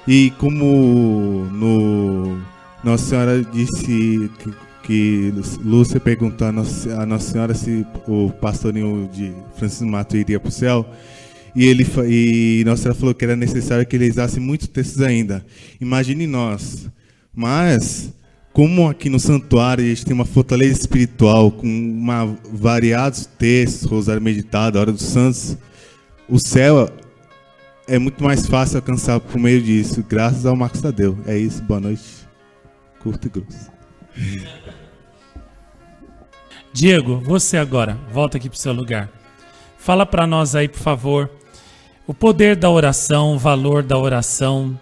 E como Nossa Senhora disse que Lúcia perguntou a Nossa Senhora se o pastorinho de Francisco Mato iria para o céu, e Nossa Senhora falou que era necessário que ele rezasse muitos textos ainda. Imagine nós, mas como aqui no santuário a gente tem uma fortaleza espiritual com variados textos, rosário meditado, a hora dos santos, o céu é muito mais fácil alcançar por meio disso, graças ao Marcos Tadeu. É isso, boa noite, curto e grosso. Diego, você agora, volta aqui para o seu lugar. Fala para nós aí, por favor, o poder da oração, o valor da oração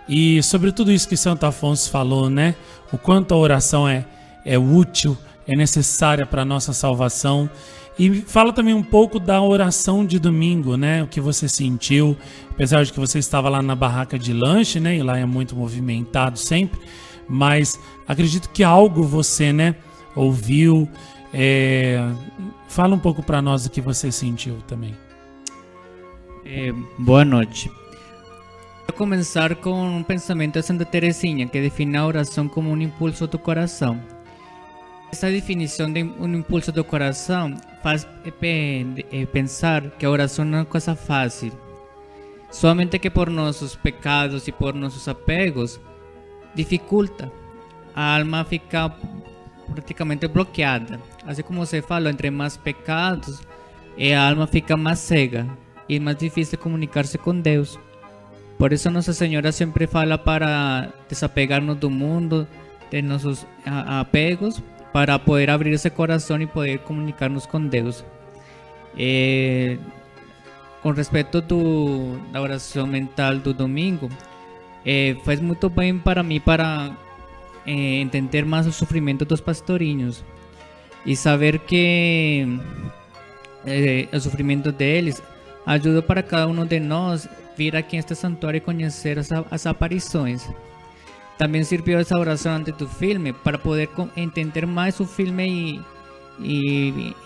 e sobre tudo isso que Santo Afonso falou, né? O quanto a oração é útil, é necessária para a nossa salvação. E fala também um pouco da oração de domingo, né? O que você sentiu, apesar de que você estava lá na barraca de lanche, né? E lá é muito movimentado sempre, mas acredito que algo você, né, ouviu. Fala um pouco para nós do que você sentiu também. Boa noite. Vou começar com um pensamento de Santa Teresinha, que define a oração como um impulso do coração. Essa definição de um impulso do coração faz pensar que a oração não é uma coisa fácil. Somente que por nossos pecados e por nossos apegos dificulta. A alma fica praticamente bloqueada. Assim como você falou, entre mais pecados, a alma fica mais cega e é mais difícil comunicar-se com Deus. Por isso Nossa Senhora sempre fala para desapegar-nos do mundo, de nossos apegos, para poder abrir esse coração e poder comunicar-nos com Deus. Com respeito da oração mental do domingo, faz muito bem para mim para entender mais o sofrimento dos pastorinhos e saber que o sofrimento deles ajuda para cada um de nós vir aqui neste santuário e conhecer as aparições. Também serviu essa oração antes do filme para poder entender mais o filme e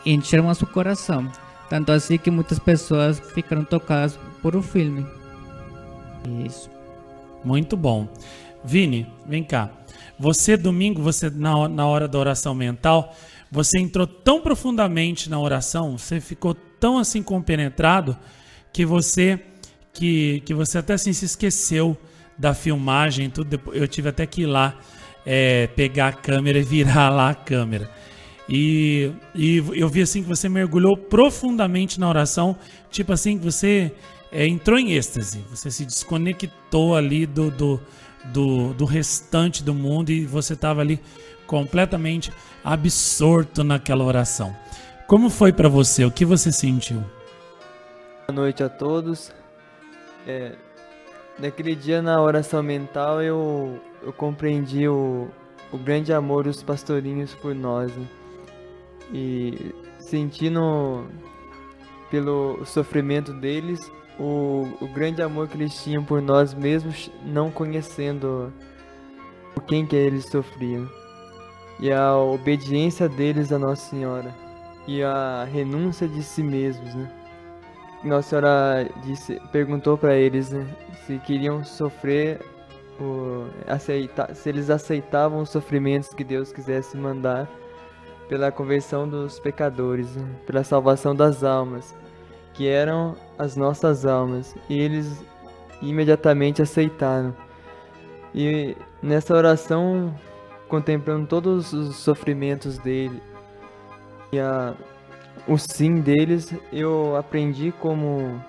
encher mais o coração. Tanto assim que muitas pessoas ficaram tocadas por o filme. Isso. Muito bom. Vini, vem cá. Você, domingo, na hora da oração mental, você entrou tão profundamente na oração, você ficou tão assim compenetrado, que você até assim se esqueceu da filmagem, tudo. Eu tive até que ir lá pegar a câmera e virar lá a câmera. E eu vi assim que você mergulhou profundamente na oração, tipo assim que você entrou em êxtase, você se desconectou ali do restante do mundo e você estava ali completamente absorto naquela oração. Como foi para você? O que você sentiu? Boa noite a todos. Naquele dia na oração mental eu compreendi o grande amor dos pastorinhos por nós, né? E sentindo pelo sofrimento deles o grande amor que eles tinham por nós mesmos, não conhecendo por quem que eles sofriam, e a obediência deles a Nossa Senhora e a renúncia de si mesmos, né? Nossa Senhora perguntou para eles, né, se queriam sofrer, se eles aceitavam os sofrimentos que Deus quisesse mandar, pela conversão dos pecadores, né? Pela salvação das almas, que eram as nossas almas, e eles imediatamente aceitaram. E nessa oração, contemplando todos os sofrimentos dele e o sim deles, eu aprendi como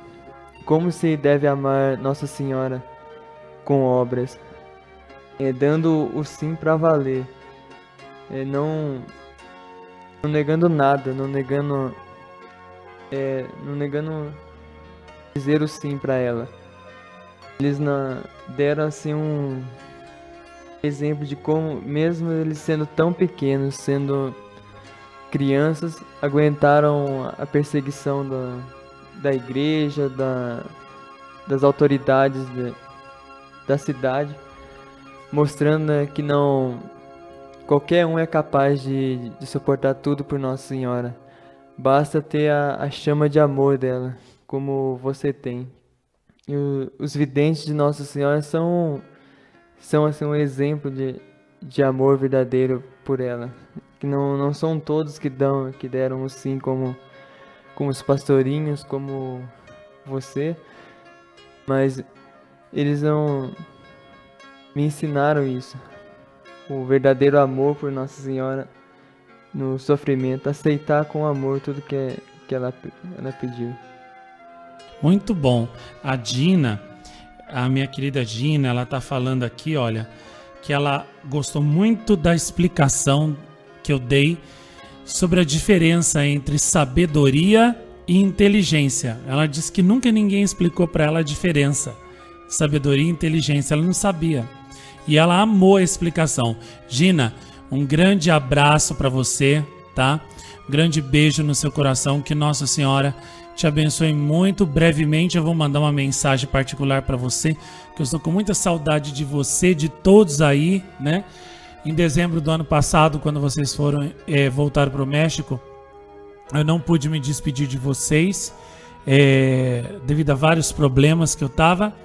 se deve amar Nossa Senhora com obras, dando o sim para valer, não negando nada, não negando dizer o sim para ela. Eles deram assim um exemplo de como, mesmo eles sendo tão pequenos, sendo crianças, aguentaram a perseguição da igreja, das autoridades da cidade, mostrando, né, que não qualquer um é capaz de suportar tudo por Nossa Senhora. Basta ter a chama de amor dela, como você tem. E os videntes de Nossa Senhora são assim, um exemplo de amor verdadeiro por ela. Que não são todos que deram o sim, como os pastorinhos, como você, mas eles não me ensinaram isso. O verdadeiro amor por Nossa Senhora no sofrimento, aceitar com amor tudo que ela pediu. Muito bom. A Dina, a minha querida Dina, ela tá falando aqui, olha, que ela gostou muito da explicação que eu dei sobre a diferença entre sabedoria e inteligência. Ela disse que nunca ninguém explicou para ela a diferença. Sabedoria e inteligência, ela não sabia. E ela amou a explicação. Gina, um grande abraço para você, tá? Um grande beijo no seu coração, que Nossa Senhora te abençoe muito. Brevemente eu vou mandar uma mensagem particular para você, que eu estou com muita saudade de você, de todos aí, né? Em dezembro do ano passado, quando vocês voltaram para o México, eu não pude me despedir de vocês, devido a vários problemas que eu estava,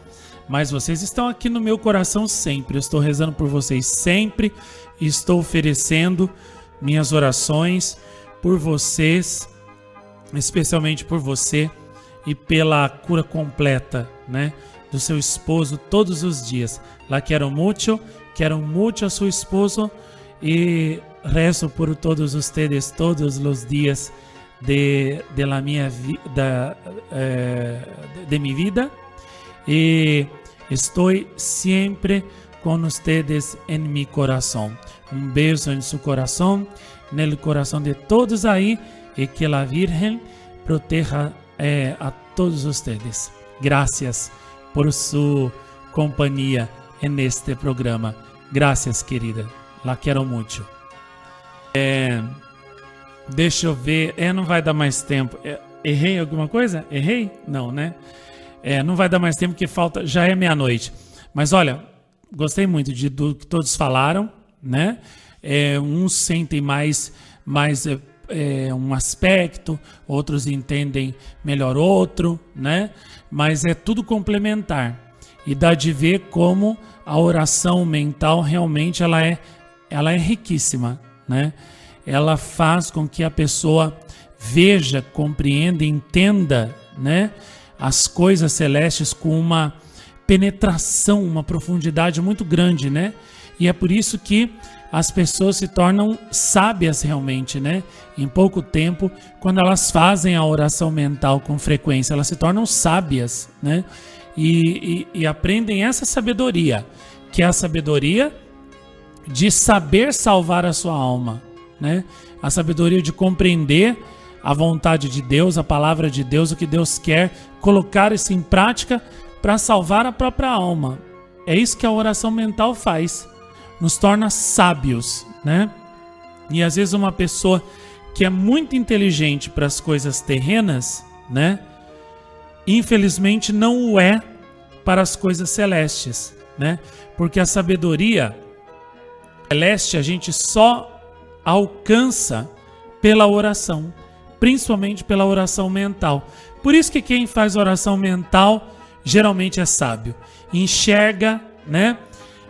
mas vocês estão aqui no meu coração sempre. Eu estou rezando por vocês sempre, estou oferecendo minhas orações por vocês, especialmente por você e pela cura completa, né, do seu esposo todos os dias. La quiero mucho a su esposo y rezo por todos ustedes todos los días de mi vida, y estoy siempre con ustedes en mi corazón. Un beso en su corazón, en el corazón de todos ahí, y que la Virgen proteja a todos ustedes. Gracias por su compañía en este programa. Gracias, querida. La quero muito. Deixa eu ver. Não vai dar mais tempo. Errei alguma coisa? Errei? Não, né? Não vai dar mais tempo, que falta. Já é meia-noite. Mas olha, gostei muito do que todos falaram, né? Uns sentem mais um aspecto, outros entendem melhor outro, né? Mas é tudo complementar. E dá de ver como a oração mental realmente ela é riquíssima, né? Ela faz com que a pessoa veja, compreenda, entenda, né, as coisas celestes com uma penetração, uma profundidade muito grande, né? E é por isso que as pessoas se tornam sábias realmente, né? Em pouco tempo, quando elas fazem a oração mental com frequência, elas se tornam sábias, né? E aprendem essa sabedoria, que é a sabedoria de saber salvar a sua alma, né? A sabedoria de compreender a vontade de Deus, a palavra de Deus, o que Deus quer, colocar isso em prática para salvar a própria alma. É isso que a oração mental faz, nos torna sábios, né? E às vezes uma pessoa que é muito inteligente para as coisas terrenas, né, infelizmente não o é para as coisas celestes, né? Porque a sabedoria celeste a gente só alcança pela oração, principalmente pela oração mental. Por isso que quem faz oração mental geralmente é sábio, enxerga, né,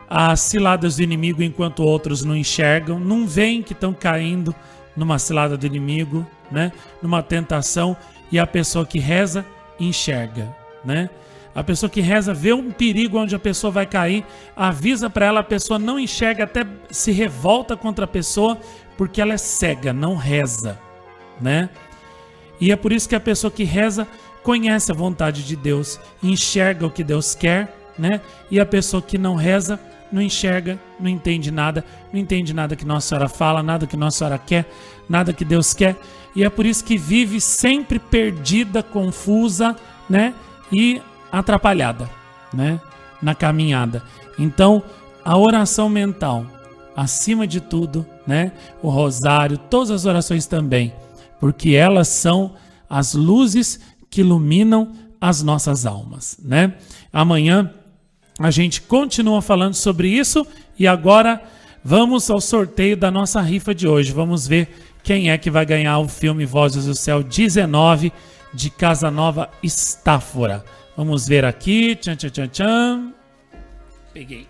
as ciladas do inimigo enquanto outros não enxergam, não veem que estão caindo numa cilada do inimigo, né? Numa tentação, e a pessoa que reza enxerga, né? A pessoa que reza vê um perigo onde a pessoa vai cair, avisa para ela, a pessoa não enxerga, até se revolta contra a pessoa, porque ela é cega, não reza, né? E é por isso que a pessoa que reza conhece a vontade de Deus, enxerga o que Deus quer, né? E a pessoa que não reza, não enxerga, não entende nada que Nossa Senhora fala, nada que Nossa Senhora quer, nada que Deus quer. E é por isso que vive sempre perdida, confusa, né? E atrapalhada, né? Na caminhada. Então, a oração mental, acima de tudo, né? O rosário, todas as orações também, porque elas são as luzes que iluminam as nossas almas, né? Amanhã a gente continua falando sobre isso e agora vamos ao sorteio da nossa rifa de hoje. Vamos ver quem é que vai ganhar o filme Vozes do Céu 19 de Casa Nova Estáfora. Vamos ver aqui. Tchan, tchan, tchan, tchan. Peguei.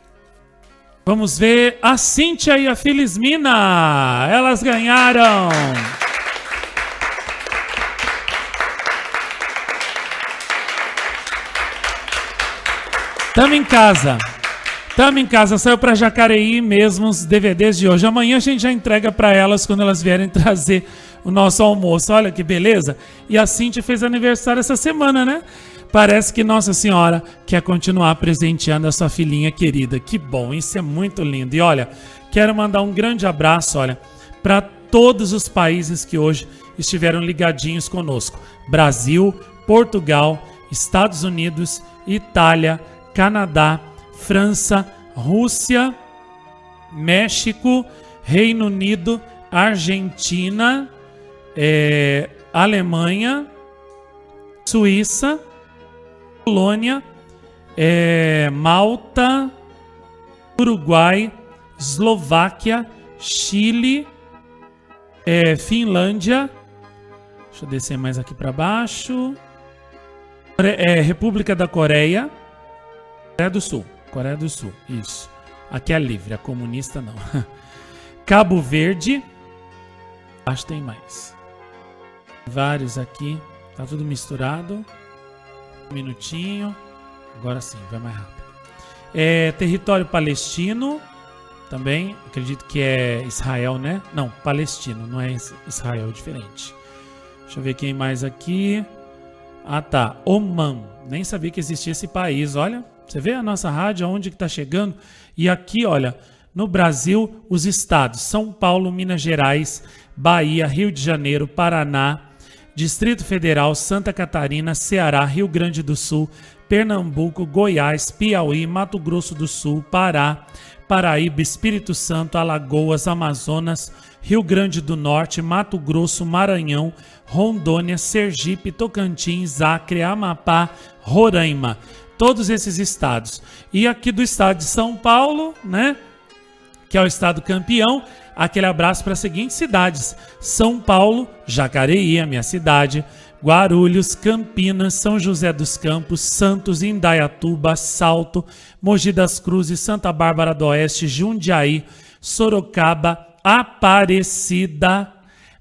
Vamos ver a Cíntia e a Filismina. Elas ganharam. Tamo em casa, saiu para Jacareí mesmo os DVDs de hoje. Amanhã a gente já entrega para elas quando elas vierem trazer o nosso almoço. Olha que beleza. E a Cíntia fez aniversário essa semana, né? Parece que Nossa Senhora quer continuar presenteando a sua filhinha querida. Que bom, isso é muito lindo. E olha, quero mandar um grande abraço, olha, para todos os países que hoje estiveram ligadinhos conosco. Brasil, Portugal, Estados Unidos, Itália, Canadá, França, Rússia, México, Reino Unido, Argentina, Alemanha, Suíça, Polônia, Malta, Uruguai, Eslováquia, Chile, Finlândia, deixa eu descer mais aqui para baixo, República da Coreia do Sul, isso. Aqui é livre, a comunista não. Cabo Verde, acho que tem mais. Vários aqui, tá tudo misturado. Um minutinho, agora sim, vai mais rápido. Território palestino, também, acredito que é Israel, né? Não, palestino, não é Israel, diferente. Deixa eu ver quem mais aqui. Ah tá, Oman, nem sabia que existia esse país, olha. Você vê a nossa rádio, aonde que está chegando? E aqui, olha, no Brasil, os estados São Paulo, Minas Gerais, Bahia, Rio de Janeiro, Paraná, Distrito Federal, Santa Catarina, Ceará, Rio Grande do Sul, Pernambuco, Goiás, Piauí, Mato Grosso do Sul, Pará, Paraíba, Espírito Santo, Alagoas, Amazonas, Rio Grande do Norte, Mato Grosso, Maranhão, Rondônia, Sergipe, Tocantins, Acre, Amapá, Roraima. Todos esses estados. E aqui do estado de São Paulo, né? Que é o estado campeão. Aquele abraço para as seguintes cidades: São Paulo, Jacareí, a minha cidade, Guarulhos, Campinas, São José dos Campos, Santos, Indaiatuba, Salto, Mogi das Cruzes, Santa Bárbara do Oeste, Jundiaí, Sorocaba, Aparecida,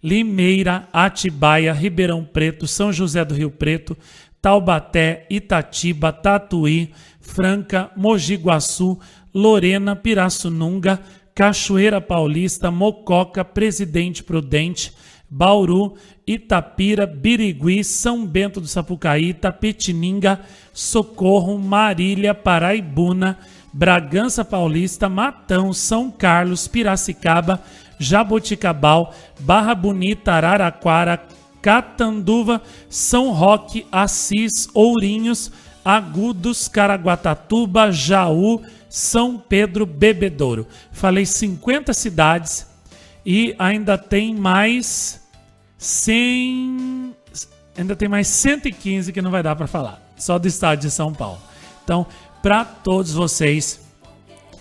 Limeira, Atibaia, Ribeirão Preto, São José do Rio Preto, Taubaté, Itatiba, Tatuí, Franca, Mogi Guaçu, Lorena, Pirassununga, Cachoeira Paulista, Mococa, Presidente Prudente, Bauru, Itapira, Birigui, São Bento do Sapucaí, Itapetininga, Socorro, Marília, Paraibuna, Bragança Paulista, Matão, São Carlos, Piracicaba, Jaboticabal, Barra Bonita, Araraquara, Catanduva, São Roque, Assis, Ourinhos, Agudos, Caraguatatuba, Jaú, São Pedro, Bebedouro. Falei 50 cidades e ainda tem mais 115 que não vai dar para falar, só do estado de São Paulo. Então, para todos vocês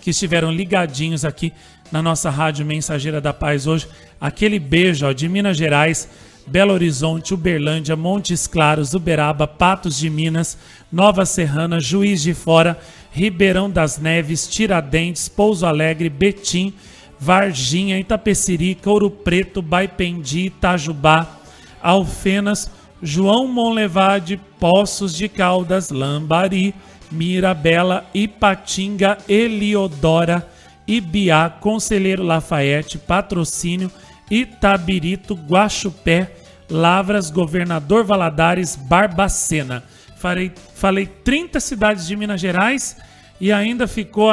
que estiveram ligadinhos aqui na nossa Rádio Mensageira da Paz hoje, aquele beijo, ó, de Minas Gerais, Belo Horizonte, Uberlândia, Montes Claros, Uberaba, Patos de Minas, Nova Serrana, Juiz de Fora, Ribeirão das Neves, Tiradentes, Pouso Alegre, Betim, Varginha, Itapecerica, Ouro Preto, Baipendi, Itajubá, Alfenas, João Monlevade, Poços de Caldas, Lambari, Mirabela, Ipatinga, Eliodora, Ibiá, Conselheiro Lafayette, Patrocínio, Itabirito, Guaxupé, Lavras, Governador Valadares, Barbacena. Falei 30 cidades de Minas Gerais e ainda ficou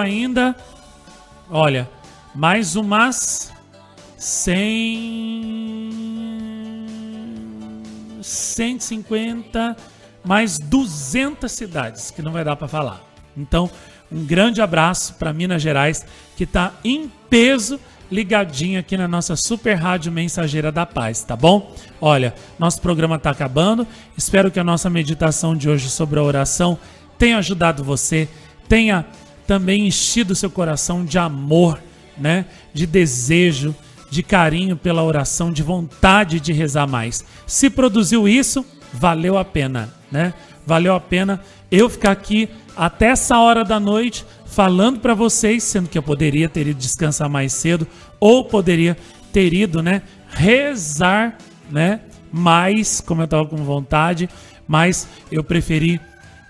olha, mais umas 150, mais 200 cidades que não vai dar para falar. Então, um grande abraço para Minas Gerais, que está em peso ligadinho aqui na nossa Super Rádio Mensageira da Paz, tá bom? Olha, nosso programa está acabando. Espero que a nossa meditação de hoje sobre a oração tenha ajudado você, tenha também enchido seu coração de amor, né? De desejo, de carinho pela oração, de vontade de rezar mais. Se produziu isso, valeu a pena, né? Valeu a pena eu ficar aqui até essa hora da noite falando para vocês, sendo que eu poderia ter ido descansar mais cedo ou poderia ter ido, né, rezar, né, mais, como eu estava com vontade, mas eu preferi,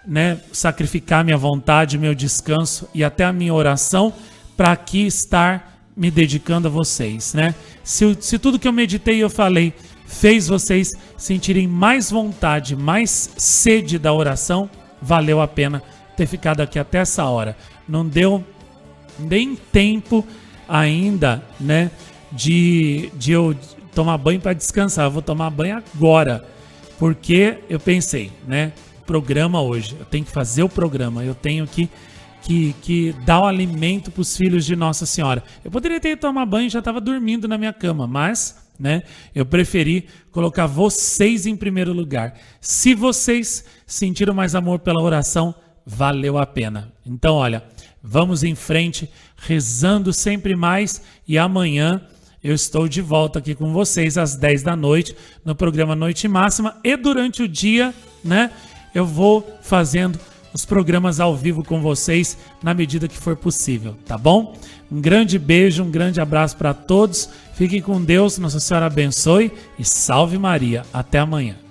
né, sacrificar minha vontade, meu descanso e até a minha oração para aqui estar me dedicando a vocês, né? Se tudo que eu meditei e eu falei fez vocês sentirem mais vontade, mais sede da oração, valeu a pena ter ficado aqui até essa hora. Não deu nem tempo ainda, né, de eu tomar banho para descansar. Eu vou tomar banho agora, porque eu pensei, né, programa hoje, eu tenho que fazer o programa, eu tenho que dar o alimento para os filhos de Nossa Senhora. Eu poderia ter ido tomar banho e já estava dormindo na minha cama, mas, né, eu preferi colocar vocês em primeiro lugar. Se vocês sentiram mais amor pela oração, valeu a pena. Então, olha, vamos em frente, rezando sempre mais, e amanhã eu estou de volta aqui com vocês às 10 da noite no programa Noite Máxima, e durante o dia, né, eu vou fazendo os programas ao vivo com vocês na medida que for possível, tá bom? Um grande beijo, um grande abraço para todos. Fiquem com Deus, Nossa Senhora abençoe e salve Maria. Até amanhã.